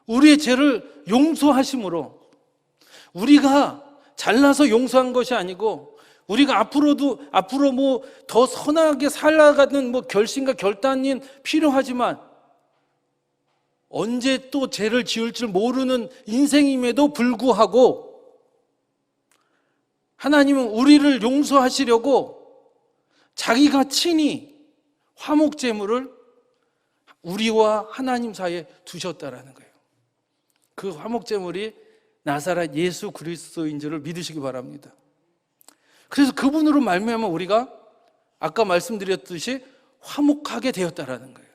우리의 죄를 용서하심으로 우리가 잘나서 용서한 것이 아니고 우리가 앞으로 뭐 더 선하게 살아가는 뭐 결심과 결단이 필요하지만 언제 또 죄를 지을 줄 모르는 인생임에도 불구하고 하나님은 우리를 용서하시려고 자기가 친히 화목제물을 우리와 하나님 사이에 두셨다라는 거예요. 그 화목제물이 나사렛 예수 그리스도인 줄을 믿으시기 바랍니다. 그래서 그분으로 말미암아 우리가 아까 말씀드렸듯이 화목하게 되었다라는 거예요.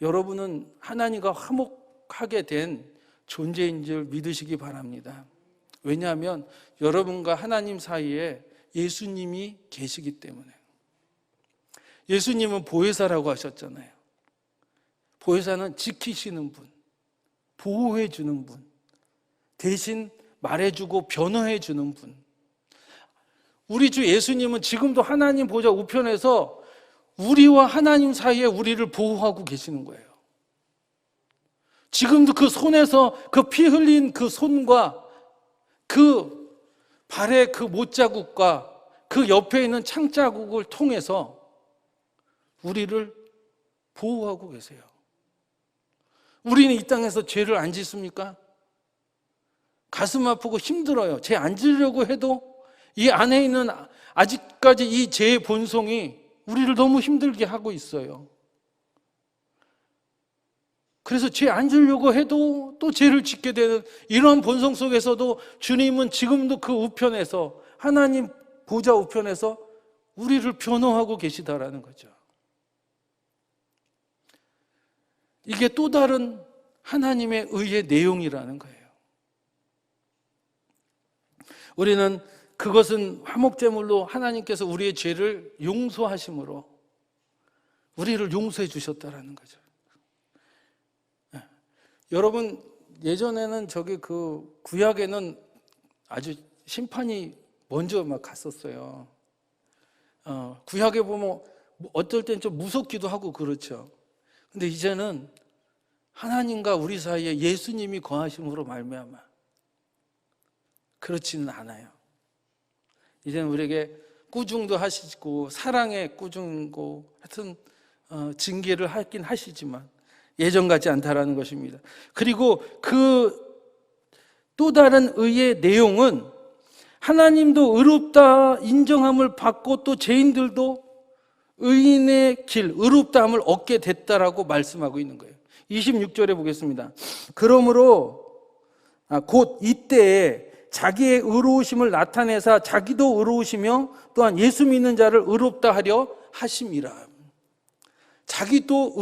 여러분은 하나님과 화목하게 된 존재인 줄 믿으시기 바랍니다. 왜냐하면 여러분과 하나님 사이에 예수님이 계시기 때문에. 예수님은 보혜사라고 하셨잖아요. 보혜사는 지키시는 분, 보호해 주는 분, 대신 말해주고 변호해 주는 분. 우리 주 예수님은 지금도 하나님 보좌 우편에서 우리와 하나님 사이에 우리를 보호하고 계시는 거예요. 지금도 그 손에서 그 피 흘린 그 손과 그 발의 그 못자국과 그 옆에 있는 창자국을 통해서 우리를 보호하고 계세요. 우리는 이 땅에서 죄를 안 짓습니까? 가슴 아프고 힘들어요. 죄 안 지으려고 해도 이 안에 있는 아직까지 이 죄의 본성이 우리를 너무 힘들게 하고 있어요. 그래서 죄 안 지으려고 해도 또 죄를 짓게 되는 이런 본성 속에서도 주님은 지금도 그 우편에서, 하나님 보좌 우편에서 우리를 변호하고 계시다라는 거죠. 이게 또 다른 하나님의 의의 내용이라는 거예요. 우리는 그것은 화목제물로 하나님께서 우리의 죄를 용서하심으로 우리를 용서해 주셨다라는 거죠. 여러분, 예전에는 그 구약에는 아주 심판이 먼저 막 갔었어요. 구약에 보면 어떨 땐 좀 무섭기도 하고 그렇죠. 근데 이제는 하나님과 우리 사이에 예수님이 거하심으로 말미암아 그렇지는 않아요. 이제는 우리에게 꾸중도 하시고 사랑의 꾸중고 하여튼 징계를 하긴 하시지만 예전 같지 않다라는 것입니다. 그리고 그 또 다른 의의 내용은 하나님도 의롭다 인정함을 받고 또 죄인들도 의인의 길, 의롭다함을 얻게 됐다라고 말씀하고 있는 거예요. 26절에 보겠습니다. 그러므로 곧 이때에 자기의 의로우심을 나타내사 자기도 의로우시며 또한 예수 믿는 자를 의롭다 하려 하심이라. 자기도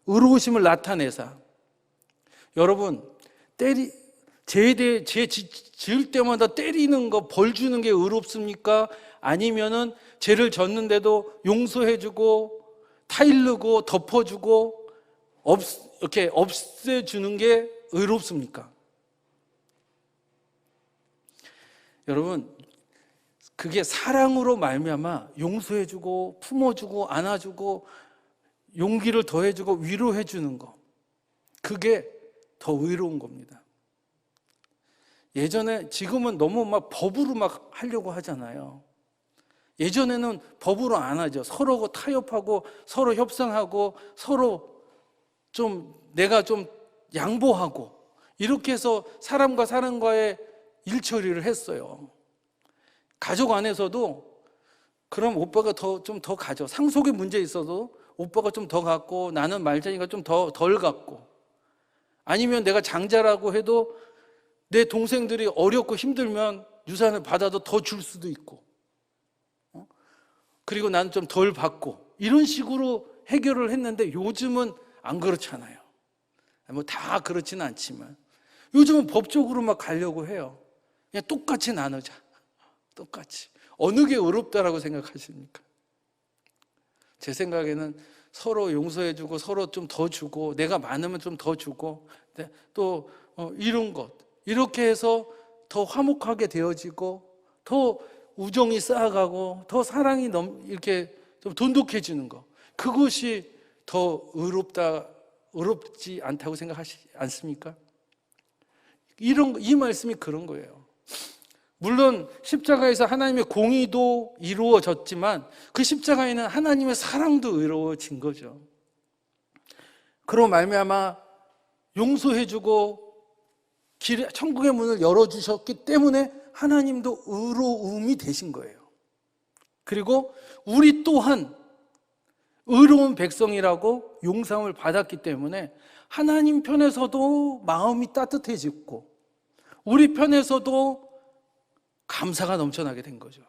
의로우심을 나타내사. 여러분, 죄 지을 때마다 때리는 거, 벌 주는 게 의롭습니까? 아니면은 죄를 졌는데도 용서해주고 타일르고 덮어주고 이렇게 없애주는 게 의롭습니까? 여러분, 그게 사랑으로 말미암아 용서해주고 품어주고 안아주고 용기를 더해주고 위로해주는 거, 그게 더 의로운 겁니다. 지금은 너무 막 법으로 막 하려고 하잖아요. 예전에는 법으로 안 하죠. 서로 타협하고 서로 협상하고 서로 내가 좀 양보하고 이렇게 해서 사람과 사람과의 일처리를 했어요. 가족 안에서도 그럼 오빠가 좀 더 가져. 상속의 문제 있어도 오빠가 좀 더 갖고 나는 말자니까 좀 덜 갖고, 아니면 내가 장자라고 해도 내 동생들이 어렵고 힘들면 유산을 받아도 더 줄 수도 있고, 그리고 나는 좀 덜 받고, 이런 식으로 해결을 했는데 요즘은 안 그렇잖아요. 뭐 다 그렇지는 않지만 요즘은 법적으로 막 가려고 해요. 그냥 똑같이 나누자. 똑같이. 어느 게 의롭다라고 생각하십니까? 제 생각에는 서로 용서해주고 서로 좀 더 주고 내가 많으면 좀 더 주고 또 이런 것, 이렇게 해서 더 화목하게 되어지고 더 우정이 쌓아가고 더 사랑이 이렇게 좀 돈독해지는 것, 그것이 더 의롭지 않다고 생각하시지 않습니까? 이 말씀이 그런 거예요. 물론 십자가에서 하나님의 공의도 이루어졌지만 그 십자가에는 하나님의 사랑도 이루어진 거죠. 그로 말미암아 용서해주고 천국의 문을 열어주셨기 때문에 하나님도 의로움이 되신 거예요. 그리고 우리 또한 의로운 백성이라고 용서함을 받았기 때문에 하나님 편에서도 마음이 따뜻해지고 우리 편에서도 감사가 넘쳐나게 된 거죠.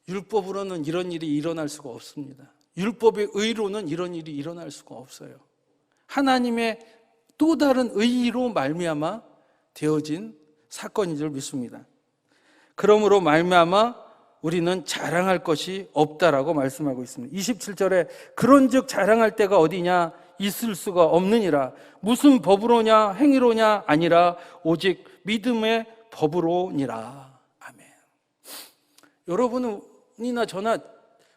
율법으로는 이런 일이 일어날 수가 없습니다. 율법의 의로는 이런 일이 일어날 수가 없어요. 하나님의 또 다른 의로 말미암아 되어진 사건인 줄 믿습니다. 그러므로 말미암아 우리는 자랑할 것이 없다라고 말씀하고 있습니다. 27절에 그런즉 자랑할 데가 어디냐, 있을 수가 없느니라. 무슨 법으로냐 행위로냐 아니라 오직 믿음의 법으로니라. 아멘. 여러분이나 저나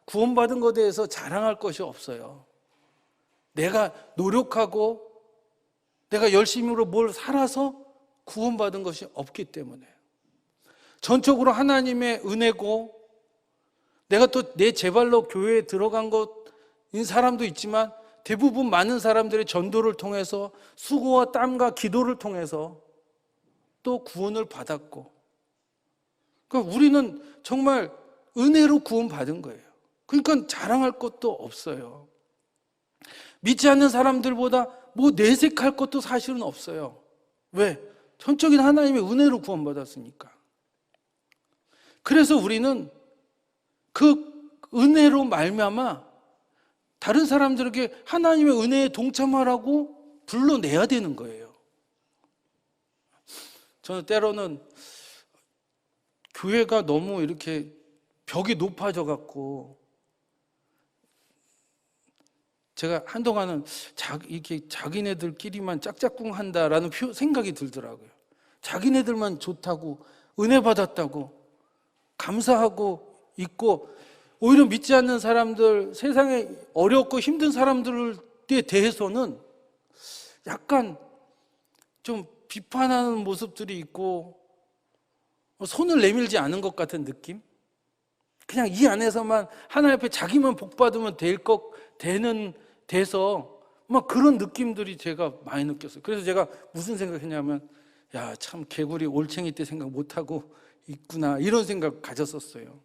구원받은 것에 대해서 자랑할 것이 없어요. 내가 노력하고 내가 열심히로 뭘 살아서 구원받은 것이 없기 때문에. 전적으로 하나님의 은혜고, 내가 또 내 제발로 교회에 들어간 것인 사람도 있지만 대부분 많은 사람들의 전도를 통해서 수고와 땀과 기도를 통해서 또 구원을 받았고, 그러니까 우리는 정말 은혜로 구원받은 거예요. 그러니까 자랑할 것도 없어요. 믿지 않는 사람들보다 뭐 내색할 것도 사실은 없어요. 왜? 전적인 하나님의 은혜로 구원받았으니까. 그래서 우리는 그 은혜로 말미암아 다른 사람들에게 하나님의 은혜에 동참하라고 불러내야 되는 거예요. 저는 때로는 교회가 너무 이렇게 벽이 높아져 갖고, 제가 한동안은 이렇게 자기네들끼리만 짝짝꿍 한다라는 생각이 들더라고요. 자기네들만 좋다고, 은혜 받았다고, 감사하고 있고, 오히려 믿지 않는 사람들, 세상에 어렵고 힘든 사람들에 대해서는 약간 좀 비판하는 모습들이 있고, 손을 내밀지 않은 것 같은 느낌? 그냥 이 안에서만 하나님 앞에 자기만 복 받으면 돼서 막 그런 느낌들이 제가 많이 느꼈어요. 그래서 제가 무슨 생각했냐면, 야, 참 개구리 올챙이 때 생각 못하고 있구나, 이런 생각 가졌었어요.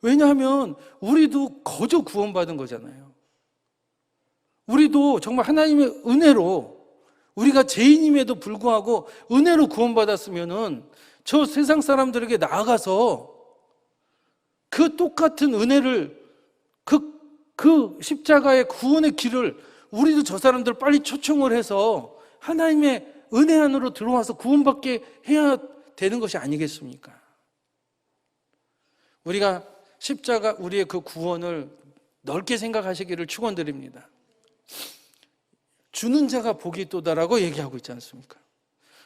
왜냐하면 우리도 거저 구원받은 거잖아요. 우리도 정말 하나님의 은혜로, 우리가 죄인임에도 불구하고 은혜로 구원받았으면은 저 세상 사람들에게 나아가서 그 똑같은 은혜를, 그 십자가의 구원의 길을 우리도 저 사람들 빨리 초청을 해서 하나님의 은혜 안으로 들어와서 구원받게 해야 되는 것이 아니겠습니까? 우리가 십자가, 우리의 그 구원을 넓게 생각하시기를 축원드립니다. 주는 자가 복이 있도다라고 얘기하고 있지 않습니까?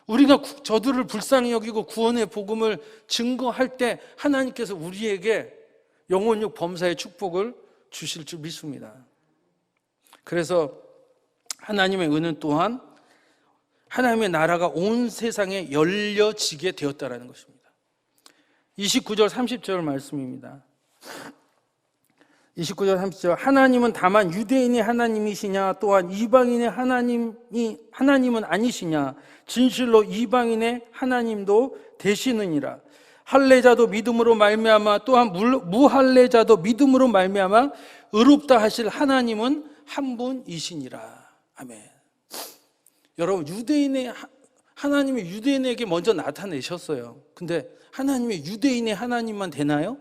우리가 저들을 불쌍히 여기고 구원의 복음을 증거할 때 하나님께서 우리에게 영혼육 범사의 축복을 주실 줄 믿습니다. 그래서 하나님의 은은 또한 하나님의 나라가 온 세상에 열려지게 되었다라는 것입니다. 29절 30절 말씀입니다. 29절 30절, 하나님은 다만 유대인의 하나님이시냐, 또한 이방인의 하나님은 아니시냐, 진실로 이방인의 하나님도 되시느니라. 할례자도 믿음으로 말미암아, 또한 무할례자도 믿음으로 말미암아 의롭다 하실 하나님은 한 분이시니라. 아멘. 여러분, 하나님이 유대인에게 먼저 나타내셨어요. 근데 하나님이 유대인의 하나님만 되나요?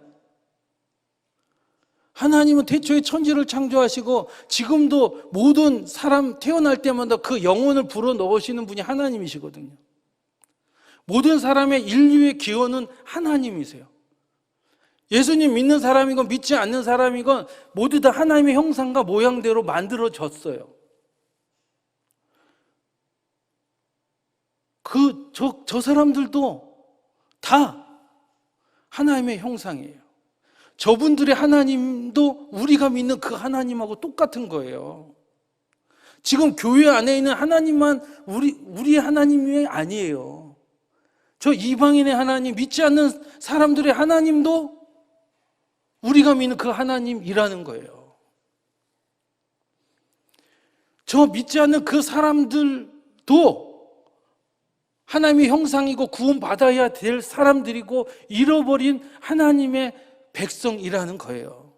하나님은 태초에 천지를 창조하시고 지금도 모든 사람 태어날 때마다 그 영혼을 불어넣으시는 분이 하나님이시거든요. 모든 사람의 인류의 기원은 하나님이세요. 예수님 믿는 사람이건 믿지 않는 사람이건 모두 다 하나님의 형상과 모양대로 만들어졌어요. 저 사람들도 다 하나님의 형상이에요. 저분들의 하나님도 우리가 믿는 그 하나님하고 똑같은 거예요. 지금 교회 안에 있는 하나님만 우리의 하나님이 아니에요. 저 이방인의 하나님, 믿지 않는 사람들의 하나님도 우리가 믿는 그 하나님이라는 거예요. 저 믿지 않는 그 사람들도 하나님의 형상이고 구원받아야 될 사람들이고 잃어버린 하나님의 백성이라는 거예요.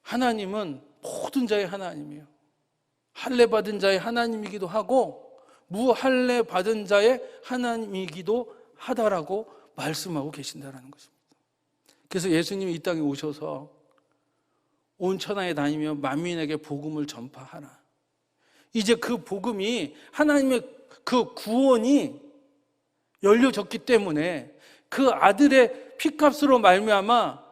하나님은 모든 자의 하나님이에요. 할례 받은 자의 하나님이기도 하고 무할례 받은 자의 하나님이기도 하다라고 말씀하고 계신다라는 것입니다. 그래서 예수님이 이 땅에 오셔서 온 천하에 다니며 만민에게 복음을 전파하라. 이제 그 복음이, 하나님의 그 구원이 열려졌기 때문에 그 아들의 피값으로 말미암아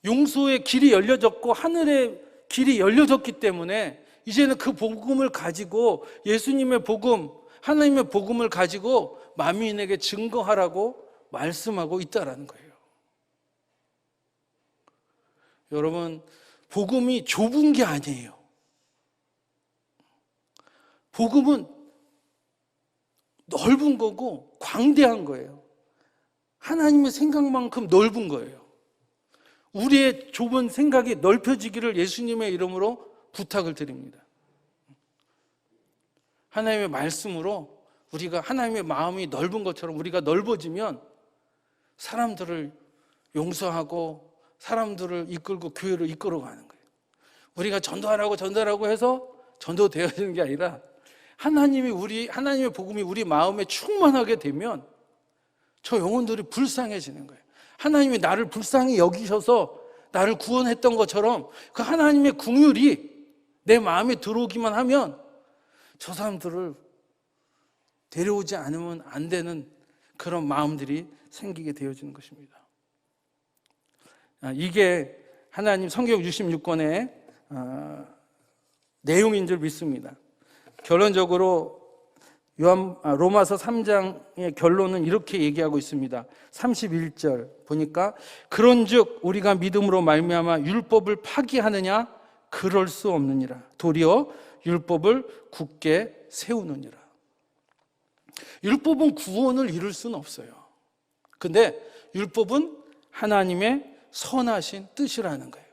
용서의 길이 열려졌고 하늘의 길이 열려졌기 때문에 이제는 그 복음을 가지고, 예수님의 복음, 하나님의 복음을 가지고 만민에게 증거하라고 말씀하고 있다라는 거예요. 여러분, 복음이 좁은 게 아니에요. 복음은 넓은 거고 광대한 거예요. 하나님의 생각만큼 넓은 거예요. 우리의 좁은 생각이 넓혀지기를 예수님의 이름으로 부탁을 드립니다. 하나님의 말씀으로 우리가 하나님의 마음이 넓은 것처럼 우리가 넓어지면 사람들을 용서하고 사람들을 이끌고 교회를 이끌어가는 거예요. 우리가 전도하라고 해서 전도되어지는 게 아니라 하나님의 복음이 우리 마음에 충만하게 되면 저 영혼들이 불쌍해지는 거예요. 하나님이 나를 불쌍히 여기셔서 나를 구원했던 것처럼 그 하나님의 긍휼이 내 마음에 들어오기만 하면 저 사람들을 데려오지 않으면 안 되는 그런 마음들이 생기게 되어지는 것입니다. 이게 하나님 성경 66권의 내용인 줄 믿습니다. 결론적으로 로마서 3장의 결론은 이렇게 얘기하고 있습니다. 31절 보니까 그런즉 우리가 믿음으로 말미암아 율법을 파기하느냐 그럴 수 없느니라. 도리어 율법을 굳게 세우느니라. 율법은 구원을 이룰 수는 없어요. 근데 율법은 하나님의 선하신 뜻이라는 거예요.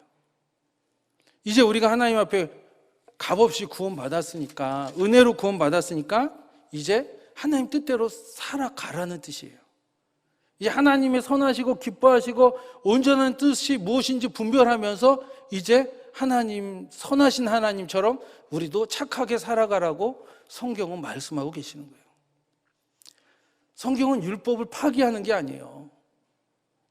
이제 우리가 하나님 앞에 값없이 구원받았으니까, 은혜로 구원받았으니까 이제 하나님 뜻대로 살아가라는 뜻이에요. 이 하나님의 선하시고 기뻐하시고 온전한 뜻이 무엇인지 분별하면서 이제 하나님, 선하신 하나님처럼 우리도 착하게 살아가라고 성경은 말씀하고 계시는 거예요. 성경은 율법을 파기하는 게 아니에요.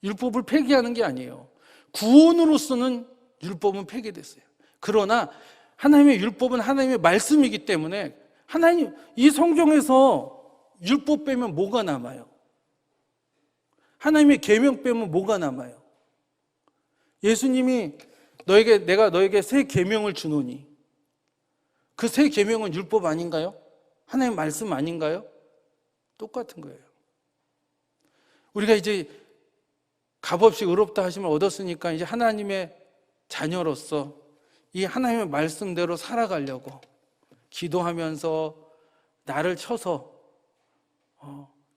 율법을 폐기하는 게 아니에요. 구원으로서는 율법은 폐기됐어요. 그러나 하나님의 율법은 하나님의 말씀이기 때문에 하나님, 이 성경에서 율법 빼면 뭐가 남아요? 하나님의 계명 빼면 뭐가 남아요? 예수님이 내가 너에게 새 계명을 주노니, 그 새 계명은 율법 아닌가요? 하나님의 말씀 아닌가요? 똑같은 거예요. 우리가 이제 값없이 의롭다 하심을 얻었으니까 이제 하나님의 자녀로서 이 하나님의 말씀대로 살아가려고 기도하면서 나를 쳐서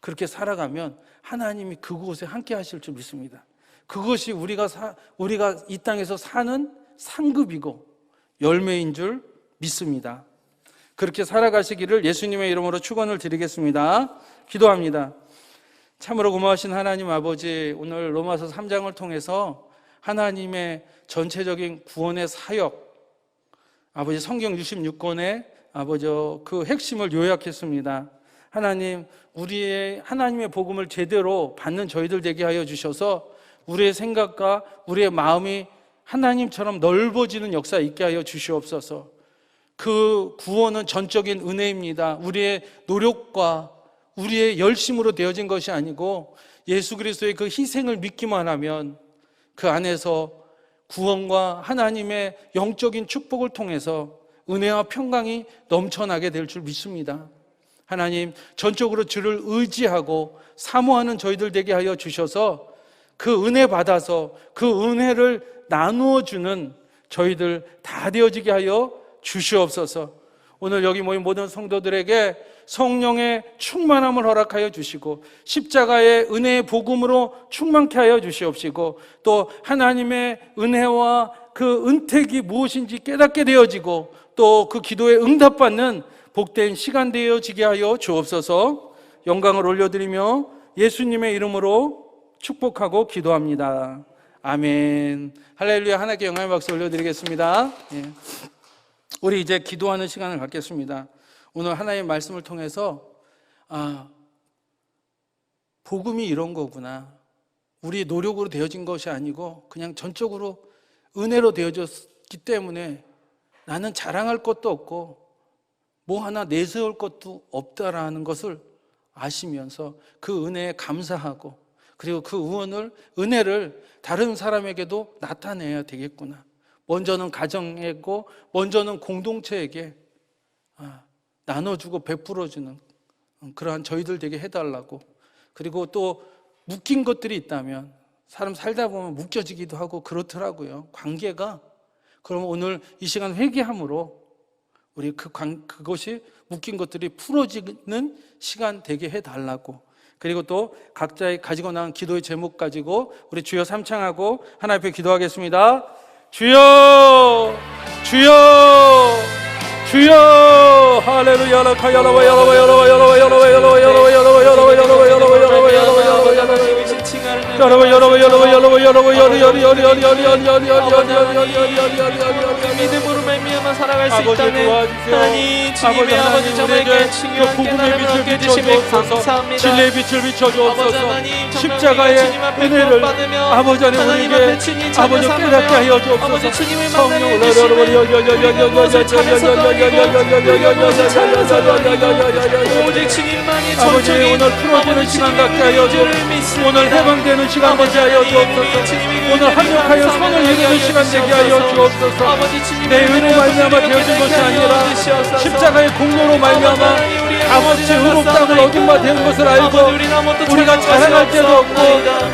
그렇게 살아가면 하나님이 그곳에 함께 하실 줄 믿습니다. 그것이 우리가 이 땅에서 사는 상급이고 열매인 줄 믿습니다. 그렇게 살아가시기를 예수님의 이름으로 축원을 드리겠습니다. 기도합니다. 참으로 고마우신 하나님 아버지, 오늘 로마서 3장을 통해서 하나님의 전체적인 구원의 사역, 아버지 성경 66권의 아버지 그 핵심을 요약했습니다. 하나님, 우리의 하나님의 복음을 제대로 받는 저희들 되게 하여 주셔서 우리의 생각과 우리의 마음이 하나님처럼 넓어지는 역사 있게 하여 주시옵소서. 그 구원은 전적인 은혜입니다. 우리의 노력과 우리의 열심으로 되어진 것이 아니고 예수 그리스도의 그 희생을 믿기만 하면 그 안에서 구원과 하나님의 영적인 축복을 통해서 은혜와 평강이 넘쳐나게 될 줄 믿습니다. 하나님, 전적으로 주를 의지하고 사모하는 저희들 되게 하여 주셔서 그 은혜 받아서 그 은혜를 나누어 주는 저희들 다 되어지게 하여 주시옵소서. 오늘 여기 모인 모든 성도들에게 성령의 충만함을 허락하여 주시고 십자가의 은혜의 복음으로 충만케 하여 주시옵시고 또 하나님의 은혜와 그 은택이 무엇인지 깨닫게 되어지고 또 그 기도에 응답받는 복된 시간 되어지게 하여 주옵소서. 영광을 올려드리며 예수님의 이름으로 축복하고 기도합니다. 아멘. 할렐루야. 하나님께 영광의 박수 올려드리겠습니다. 예. 우리 이제 기도하는 시간을 갖겠습니다. 오늘 하나님의 말씀을 통해서 복음이 이런 거구나. 우리 노력으로 되어진 것이 아니고 그냥 전적으로 은혜로 되어졌기 때문에 나는 자랑할 것도 없고 뭐 하나 내세울 것도 없다라는 것을 아시면서 그 은혜에 감사하고 그리고 그 은혜를 다른 사람에게도 나타내야 되겠구나. 먼저는 가정에고 먼저는 공동체에게 나눠주고 베풀어주는 그러한 저희들 되게 해달라고. 그리고 또 묶인 것들이 있다면 사람 살다 보면 묶여지기도 하고 그렇더라고요. 관계가. 그럼 오늘 이 시간 회개함으로 우리 그것이 묶인 것들이 풀어지는 시간 되게 해달라고. 그리고 또 각자의 가지고 나온 기도의 제목 가지고 우리 주여 삼창하고 하나님 앞에 기도하겠습니다. 주여, 주여, 주여, 할렐루야, 라카야라바, 야라바, 야라바, 야라바, 야라바, 야라바, 야라바, 야라바, 야라바, 야라바, 야라바, 야라바, 야라바, 믿음으로 말미암아 살아갈 수 있다는 하나님 주님의 아버지 저에게 중요한 깨달음을 얻게 해주심에 감사합니다. 진리의 빛을 비춰주옵소서. 아버지 하나님 십자가의 은혜를 아버지 하나님 우리에게 아버지 깨닫게 하여 주옵소서. 아버지 주님을 만나게 해주시고 그것을 찾아서 오직 주님만이 전적인 오늘 풀어지는 시간 갖게 하여 주옵소서. 오늘 해방되는 시간 되게 하여 주옵소서. 오늘 합력하여 선을 이루는 시간 되게 하여 주옵소서. 내 의로 말미암아 되어진 것이 아니라 십자가의 공로로 말미암아 아버지 의롭다함을 얻은 바 된 것을 알고 우리가 자랑할 때도 없고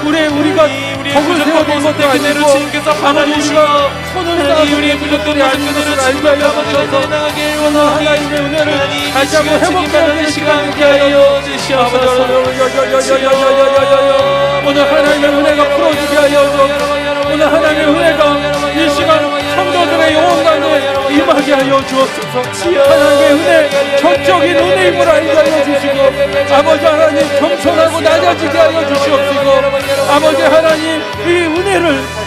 우리가 덕을 세워본 것도 아니고 아버지 우리가 손을 쌓아서 우리의 부족들이 아닌 것을 알게 하여 주셔서 오늘 하나님의 은혜를 다시 한번 회복하는 시간 되게 하여 주시옵소서. 오늘 하나님의 은혜가 풀어지게 하여 주옵소서. 오늘 하나님의 은혜가 이 시간 성도들의 영혼 가운데 임하게 하여 주옵소서. 하나님의 은혜, 정적인 은혜임을 알게 하여 주시고 아버지 하나님 겸손하고 낮아지게 하여 주시옵시고 아버지 하나님 이 은혜를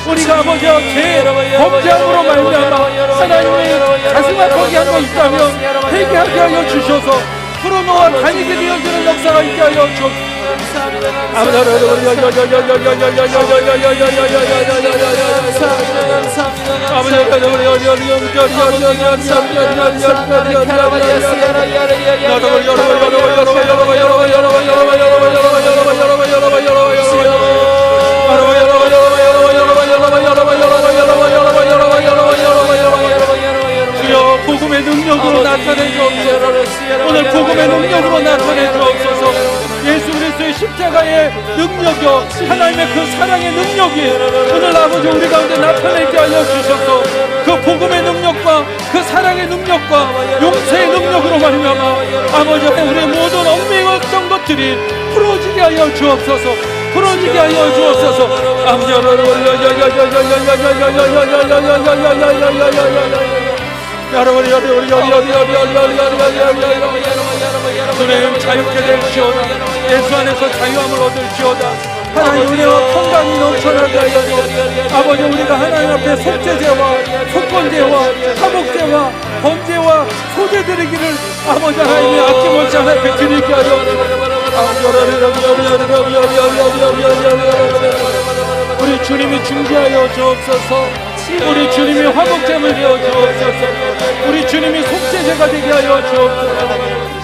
우리가 아버지 제 범죄함으로 말미암아 하나님의 가슴 아프게 한 거 있다면 회개하게 하여 주셔서 풀어놓아 다니게 되어지는 역사가 있게 하여 주옵소서. 주여 복음의 능력으로 나타내 주옵소서. 오늘 복음의 능력으로 나타내 주옵소서. 예수 그리스도의 십자가의 능력이요 하나님의 그 사랑의 능력이 오늘 아버지 우리 가운데 나타내게 하여 주셔서 그 복음의 능력과 그 사랑의 능력과 용서의 능력으로 말미암아 아버지 우리의 모든 얽매였던 것들이 풀어지게 하여 주옵소서. 풀어지게 하여 주옵소서. 아버지 주님 자유케 될지어다. 예수 안에서 자유함을 얻을지어다. 하나님 은혜와 평강이 넘쳐나게 하여 주옵소서. 아버지 우리가 하나님 앞에 속죄죄와 속건죄와 화목죄와 범죄와 소죄드리기를 아버지 하나님의 아낌없이 하나님 앞에 드리게 하여 주옵소서. 우리 주님이 중재하여 주옵소서. 우리 주님이 화목제물 되어 주옵소서. 우리 주님이 속죄제가 되게 하여 주옵소서.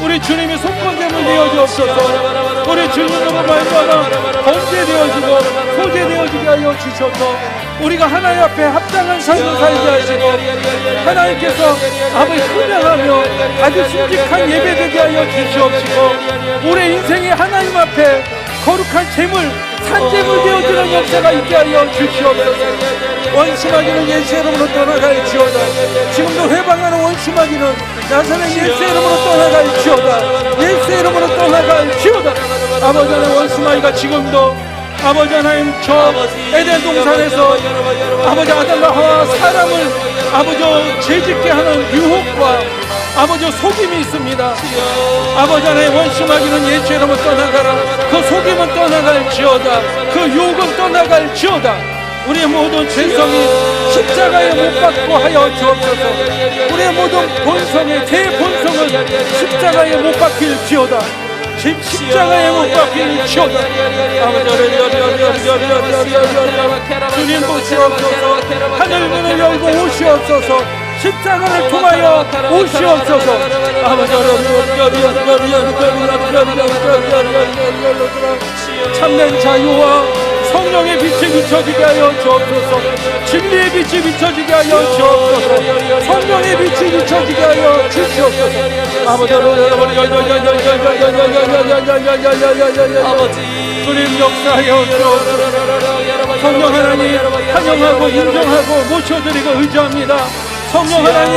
우리 주님이 속건제물 되어 주옵소서. 우리 주님으로 말미암아 범죄되어지고 소죄되어지게 하여 주셔서 우리가 하나님 앞에 합당한 삶을 살게 하시고 하나님께서 아버지 찬양하며 아주 순직한 예배되게 하여 주시옵시고 우리 인생이 하나님 앞에 거룩한 재물 산재물 되어지는 역사가 있게 하여 주시옵소서. 원수마귀는 예수 이름으로 떠나갈지어다. 지금도 회방하는 원수마귀는 나사렛 예수 이름으로 떠나갈지어다. 예수 이름으로 떠나갈지어다. 아버지 하나님 원수마귀가 지금도 아버지 하나님 저 에덴 동산에서 아버지 아담과 하와 사람을 아버지 죄짓게 하는 유혹과 아버지 속임이 있습니다. 아버지 하나님 원수마귀는 예수 이름으로 떠나가라. 그 속임은 떠나갈지어다. 그 유혹은 떠나갈지어다. 우리의 모든 죄성이 십자가에 못 박고 하여 주옵소서. 우리의 모든 본성의 제 본성은 십자가에 못 박힐지어다. 십자가에 못 박힐지어다. 주님 보시옵소서. 하늘 문을 열고 오시옵소서. 십자가를 통하여 오시옵소서. 참된 자유와 성령의 빛이 비춰지게 하여 주옵소서. 진리의 빛이 비춰지게 하여 주옵소서. 성령의 빛이 비춰지게 하여 주시옵소서. 아버지 주님 역사하여 주옵소서. 성령 하나님 환영하고 인정하고 모셔드리고 의지합니다. 성령 하나님,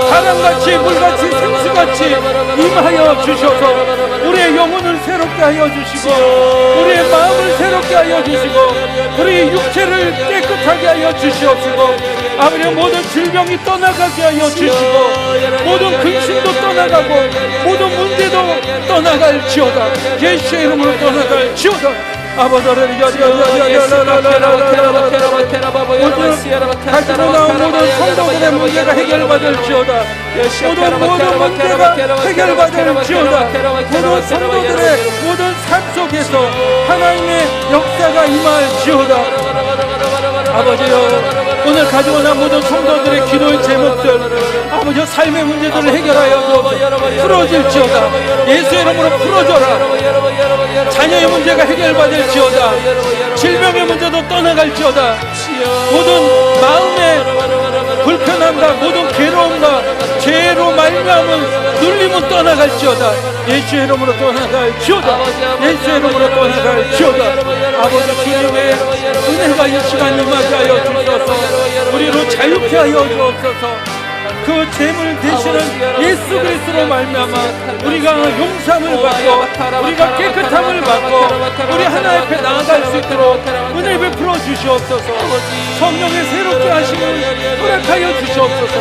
바람같이 물같이 생수같이 임하여 주셔서 우리의 영혼을 새롭게 하여 주시고 우리의 마음을 새롭게 하여 주시고 우리의 육체를 깨끗하게 하여 주시옵시고 아버지 모든 질병이 떠나가게 하여 주시고 모든 근심도 떠나가고 모든 문제도 떠나갈지어다. 예수의 이름으로 떠나갈지어다. 아버지를 가지고 나온 모든 성도들의 문제가 해결받을지어다. 모든 문제가 해결받을지어다. 모든 성도들의 모든 삶 속에서 하나님의 역사가 임할지어다. 아버지여, 오늘 가지고 난 모든 성도들의 기도의 제목들, 아버지 삶의 문제들을 해결하여 풀어질지어다. 예수의 이름으로 풀어줘라. 자녀의 문제가 해결받을지어다. 질병의 문제도 떠나갈지어다. 모든 마음의 불편함과 모든 괴로움과 죄로 말미암은 눌림은 떠나갈지어다. 예수의 이름으로 떠나갈지어다. 예수의 이름으로 떠나갈지어다. 아버지 주님의 은혜가 이 시간 임하게 하여 주셔서 우리로 자유케 하여 주옵소서. 그 죄물 되시는 예수 그리스도로 말미암아 우리가 용서함을 받고 우리가 깨끗함을 받고 우리 하나님 앞에 나아갈 수 있도록 은혜 베풀어 주시옵소서. 성령의 새롭게 하심을 허락하여 주시옵소서.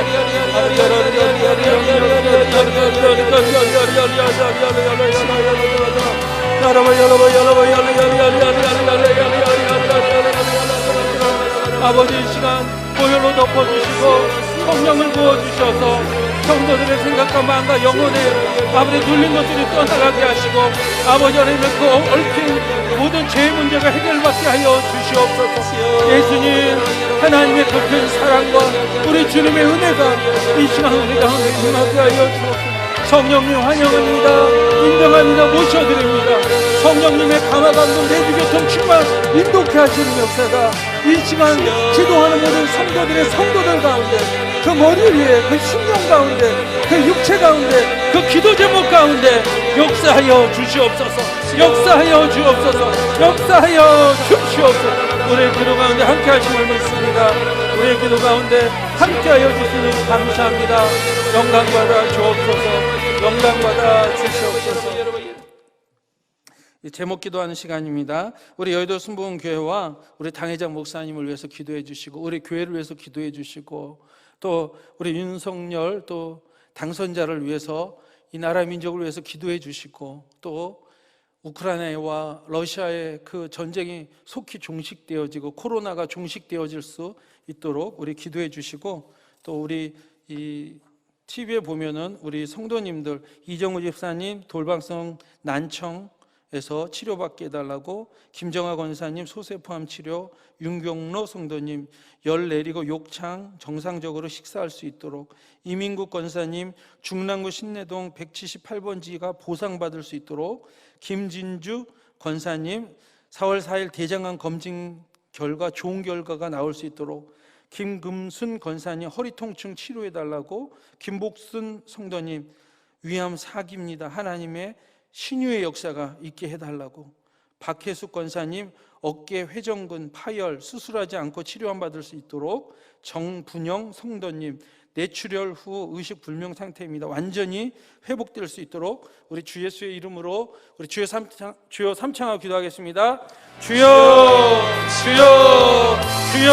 아버지 이 시간 보혈로 덮어주시고 성령을 부어주셔서 성도들의 생각과 마음과 영혼에 아버지 눌린 것들이 떠나가게 하시고 아버지 하나님의 그 얽힌 모든 죄의 문제가 해결받게 하여 주시옵소서. 예수님 하나님의 그 사랑과 우리 주님의 은혜가 이 시간 우리 가운데 임하게 하여 주옵소서. 성령님 환영합니다. 인정합니다. 모셔드립니다. 성령님의 감화 감동 내주 교통 충만 인도케 하시는 역사가 이 시간 기도하는 모든 성도들의 성도들 가운데 그 머리 위에 그 심령 가운데 그 육체 가운데 그 기도 제목 가운데 역사하여 주시옵소서. 역사하여 주옵소서. 역사하여 주시옵소서. 우리의 기도 가운데 함께 하심을 믿습니다. 우리의 기도 가운데 함께 하여 주시니 감사합니다. 영광 받아 주옵소서. 영광 받아 주시옵소서. 제목 기도하는 시간입니다. 우리 여의도 순복음교회와 우리 당회장 목사님을 위해서 기도해 주시고 우리 교회를 위해서 기도해 주시고 또 우리 윤석열 또 당선자를 위해서 이 나라 민족을 위해서 기도해 주시고 또 우크라이나와 러시아의 그 전쟁이 속히 종식되어지고 코로나가 종식되어질 수 있도록 우리 기도해 주시고 또 우리 이 TV에 보면은 우리 성도님들 이정우 집사님 돌방성 난청에서 치료받게 해달라고 김정아 권사님 소세포암 치료 윤경로 성도님 열 내리고 욕창 정상적으로 식사할 수 있도록 이민국 권사님 중랑구 신내동 178번지가 보상받을 수 있도록 김진주 권사님 4월 4일 대장암 검진 결과 좋은 결과가 나올 수 있도록 김금순 권사님 허리 통증 치료해달라고 김복순 성도님 위암 사기입니다. 하나님의 신유의 역사가 있게 해달라고 박혜숙 권사님 어깨 회전근 파열 수술하지 않고 치료만 받을 수 있도록 정분영 성도님 뇌출혈 후 의식 불명 상태입니다. 완전히 회복될 수 있도록 우리 주 예수의 이름으로 우리 주여 삼창하고 기도하겠습니다. 주여 주여 주여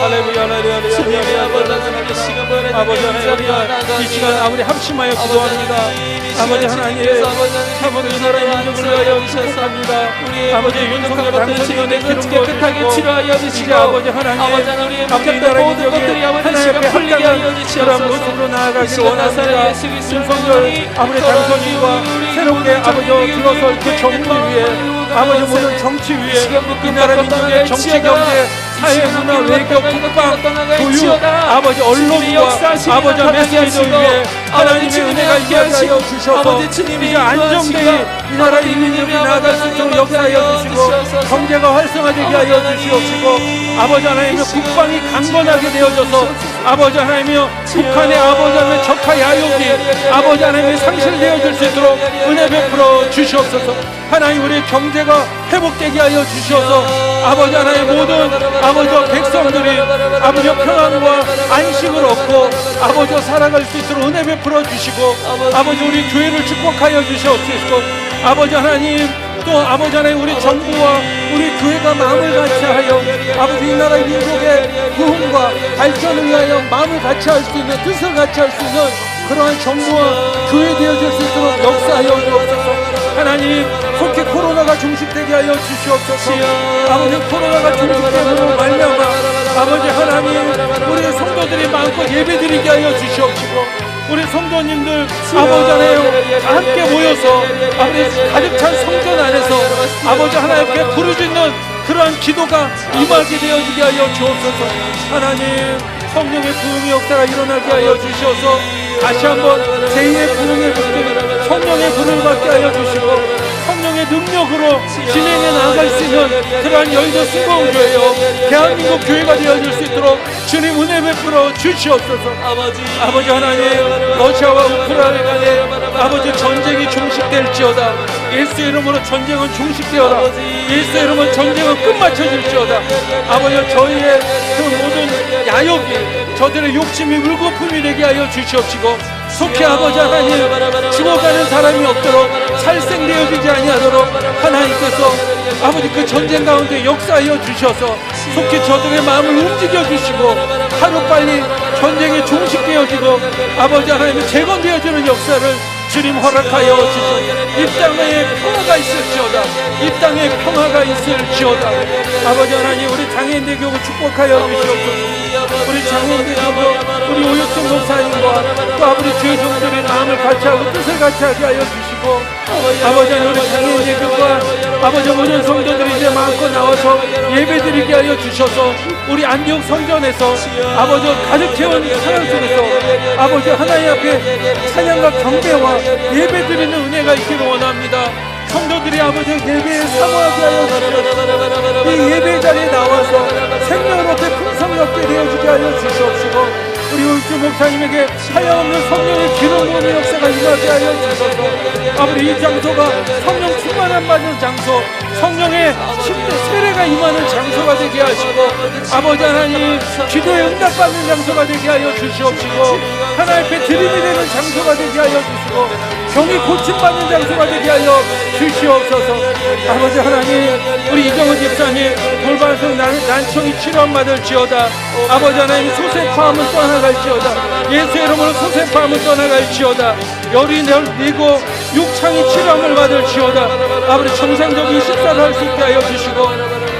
할렐루야 할렐루야 주님의 아버지 하나님 시간 보내는 아버지 하나님 이 시간 아버지 합심하여 기도합니다. 아버지 하나님 아버지 나라의 민족을 위하여 축복합니다. 아버지 윤석열 당선인의 기름 깨끗하게 치료하여 주시고 아버지 하나님 우리의 아버지 모든 모든 것들이 아버지 하나님 앞에 풀리게 하여 그런 주시옵소서. 모습으로 나아가기를 이 원합니다. 예수 그리스도의 윤석열 이름으로 아버지 당선인과 새롭게 아버지 들어설 그 정부 위에 아버지 모든 정치 위에 이 나라 민족의 정치 경제 사회 문화 외교 국방 교육 아버지 언론과 아버지 메시지를 위해 하나님의 은혜가 있게 하여 주셔서 이제 안정되게 이 나라 인민들이 나아갈 수 있도록 역사하여 주시고 경제가 활성화되게 하여 주시옵시고 아버지 하나님의 국방이 강건하게 되어져서 아버지 하나님이여 북한의 아버지 하나님의 적화 야욕이 아버지 하나님의 상실되어질 수 있도록 은혜 베풀어 주시옵소서. 하나님 우리의 경제가 회복되게 하여 주셔서 아버지 하나님 모든 아버지와 백성들이 아버지와 평안과 안식을 얻고 아버지와 살아갈 수 있도록 은혜 베풀어 주시고 아버지 우리 교회를 축복하여 주시옵소서. 아버지 하나님 또 아버지 하나님 우리 정부와 우리 교회가 마음을 같이하여 아버지 이 나라 민족의 부흥과 발전을 위하여 마음을 같이할 수 있는 뜻을 같이할 수 있는 그러한 정부와 교회 되어질 수 있도록 역사하여 주옵소서. 하나님 속히 코로나가 종식되게 하여 주시옵소서. 아버지 코로나가 종식되므로 말미암아 아버지 하나님 우리 성도들이 마음껏 예배드리게 하여 주시옵시고 우리 성도님들 아버지 하나님 다 함께 모여서 아버지 가득 찬 성전 안에서 아버지 하나님께 부르짖는 그러한 기도가 임하게 되어지게 하여 주옵소서. 하나님 성령의 부흥의 역사가 일어나게 하여 주시어서 다시 한번 제2의 부흥의 불길 성령의 불을 받게 하여 주시고 성령의 능력으로 진행해 나갈 수 있는 그러한 여의도 순복음교회요 대한민국 교회가 되어질 수 있도록 주님 은혜 베풀어 주시옵소서. 아버지 하나님 러시아와 우크라이나 간에 아버지 전쟁이 종식될지어다. 예수의 이름으로 전쟁은 종식되어라. 예수의 이름으로 전쟁은 끝마쳐질지어다. 아버지 저희의 그 모든 야욕이 저들의 욕심이 물거품이 되게 하여 주시옵시고 속히 아버지 하나님 죽어가는 사람이 없도록 살생되어지지 아니하도록 하나님께서 아버지 그 전쟁 가운데 역사하여 주셔서 속히 저들의 마음을 움직여 주시고 하루빨리 전쟁이 종식되어지고 아버지 하나님의 재건되어지는 역사를 주님 허락하여 주시고 이 땅에 평화가 있을지어다. 이 땅에 평화가 있을지어다. 아버지 하나님 우리 장애인대 교구 축복하여 주시옵소서. 우리 장애인대 교구 우리 오혁준 목사님과 또 아버지 주의 종들의 마음을 같이하고 뜻을 같이하게 하여 주시고 아버지 하나님 우리 장애인대 교구와 아버지 모든 성도들이 이제 마음껏 나와서 예배드리게 하여 주셔서 우리 안디옥 성전에서 아버지 가득 채운 찬양 속에서 아버지 하나님 앞에 찬양과 경배와 예배드리는 은혜가 있기를 원합니다. 성도들이 아버지 예배에 사모하게 하여 주시옵소서. 이 예배 자리에 나와서 생명롭게 풍성롭게 되어지게 하여 주시옵시고 우리 울주 목사님에게 하염없는 성령의 기름 부음의 역사가 임하게 하여 주셔서 아버지 이 장소가 성령 충만함 받는 장소 성령의 세례가 임하는 장소가 되게 하시고 아버지 하나님 기도에 응답받는 장소가 되게 하여 주시옵시고 하나님 앞에 드림이 되는 장소가 되게 하여 주시고 병이 고침받는 장소가 되게 하여 주시옵소서. 아버지 하나님 우리 이정은 집사님 돌발성 난청이 치료받을지어다. 아버지 하나님 소생파함은 떠나갈지어다. 예수의 이름으로 소생파함은 떠나갈지어다. 열이 내고 육창이 치료함을 받을지어다. 아버지 정상적인 식사를 할 수 있게 하여 주시고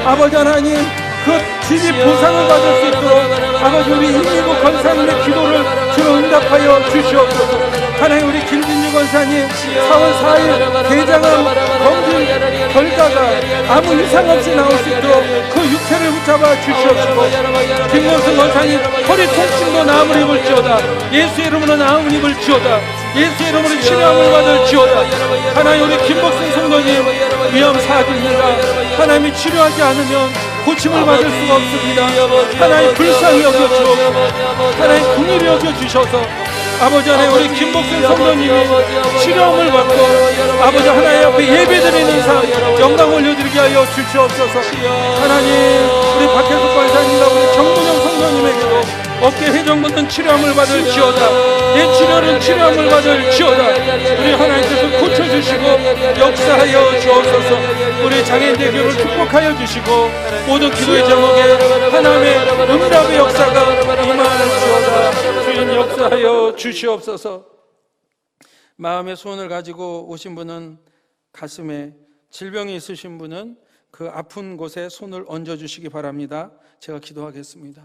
아버지 하나님 그 집이 보상을 받을 수 있도록 아버지 우리 이민국 권사님의 기도를 주로 응답하여 주시옵소서. 하나님 우리 김진주 권사님 4월 4일 대장암 검진 결과가 아무 이상 없이 나올 수 있도록 그 육체를 붙잡아 주시옵시고 김건수 권사님 허리 통증도 나음을 입을지어다. 예수의 이름으로 나음을 입을지어다. 예수의 이름으로 치료함을 받을지어다. 하나님 우리 김복순 성도님 위암 사기입니다. 하나님이 치료하지 않으면 고침을 받을 수가 없습니다. 하나님 불쌍히 여겨주옵소서. 하나님 긍휼히 여겨주셔서 아버지 하나님 우리 김복순 성도님이 치료함을 받고 아버지 하나님 앞에 예배드리는 삶 영광 올려드리게 하여 주시옵소서. 하나님 우리 박혜숙 권사님과 우리 정문영 성도님에게도 어깨 회전근은 치료함을 받을지어다. 뇌출혈은 치료함을 받을지어다. 우리 하나님께서 고쳐주시고 역사하여 주옵소서. 우리 장애인대 교회를 축복하여 주시고 모든 기도의 제목에 하나님의 응답의 역사가 임할지어다. 주님 역사하여 주시옵소서. 마음의 소원을 가지고 오신 분은 가슴에 질병이 있으신 분은 그 아픈 곳에 손을 얹어주시기 바랍니다. 제가 기도하겠습니다.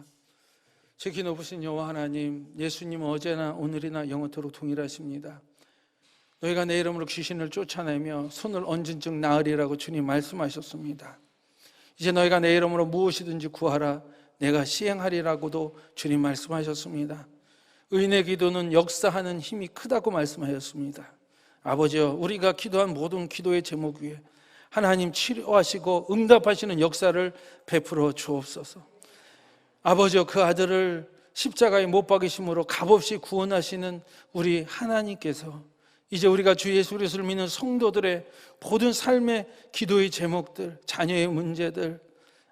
지키 높으신 여호와 하나님, 예수님은 어제나 오늘이나 영원토록 동일하십니다. 너희가 내 이름으로 귀신을 쫓아내며 손을 얹은 즉 나으리라고 주님 말씀하셨습니다. 이제 너희가 내 이름으로 무엇이든지 구하라 내가 시행하리라고도 주님 말씀하셨습니다. 의인의 기도는 역사하는 힘이 크다고 말씀하셨습니다. 아버지여, 우리가 기도한 모든 기도의 제목 위에 하나님 치료하시고 응답하시는 역사를 베풀어 주옵소서. 아버지여, 그 아들을 십자가에 못 박이심으로 값없이 구원하시는 우리 하나님께서 이제 우리가 주 예수 그리스도를 믿는 성도들의 모든 삶의 기도의 제목들, 자녀의 문제들,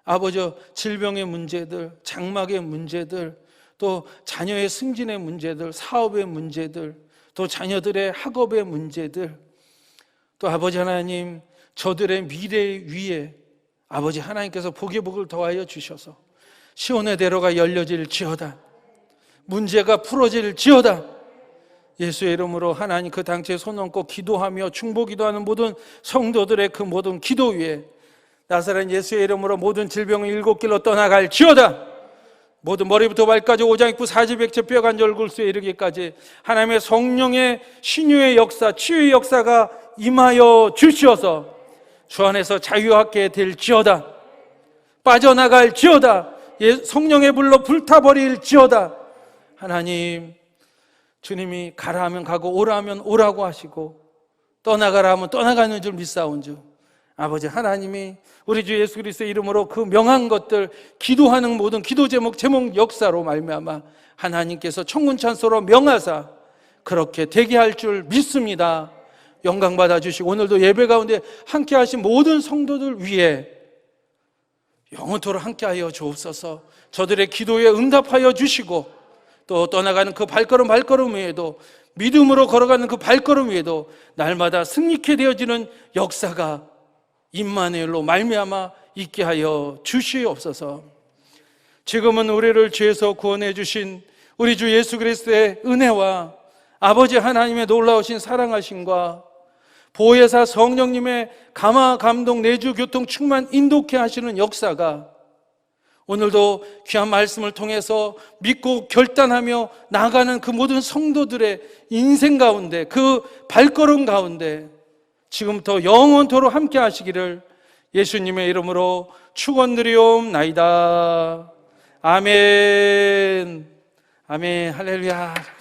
아버지 질병의 문제들, 장막의 문제들, 또 자녀의 승진의 문제들, 사업의 문제들, 또 자녀들의 학업의 문제들, 또 아버지 하나님 저들의 미래 위에 아버지 하나님께서 복의 복을 더하여 주셔서 시온의 대로가 열려질지어다, 문제가 풀어질지어다. 예수의 이름으로 하나님 그 당시에 손 얹고 기도하며 중보기도하는 모든 성도들의 그 모든 기도 위에 나사렛 예수의 이름으로 모든 질병을 7길로 떠나갈지어다. 모든 머리부터 발까지 오장육부 사지백체 뼈간절 골수에 이르기까지 하나님의 성령의 신유의 역사, 치유의 역사가 임하여 주시어서 주 안에서 자유하게 될지어다. 빠져나갈지어다. 성령의 불로 불타버릴지어다. 하나님, 주님이 가라 하면 가고 오라 하면 오라고 하시고 떠나가라 하면 떠나가는 줄 믿사온즉 아버지 하나님이 우리 주 예수 그리스도의 이름으로 그 명한 것들, 기도하는 모든 기도 제목 역사로 말미암아 하나님께서 천군 찬소로 명하사 그렇게 되게 할 줄 믿습니다. 영광 받아주시고 오늘도 예배 가운데 함께 하신 모든 성도들 위해 영원토록 함께하여 주옵소서. 저들의 기도에 응답하여 주시고 또 떠나가는 그 발걸음 위에도 믿음으로 걸어가는 그 발걸음 위에도 날마다 승리케 되어지는 역사가 임마누엘로 말미암아 있게 하여 주시옵소서. 지금은 우리를 죄에서 구원해 주신 우리 주 예수 그리스도의 은혜와 아버지 하나님의 놀라우신 사랑하심과 보혜사 성령님의 감화 감동 내주 교통 충만 인도케 하시는 역사가 오늘도 귀한 말씀을 통해서 믿고 결단하며 나아가는 그 모든 성도들의 인생 가운데, 그 발걸음 가운데 지금부터 영원토록 함께 하시기를 예수님의 이름으로 축원드리옵나이다. 아멘. 아멘. 할렐루야.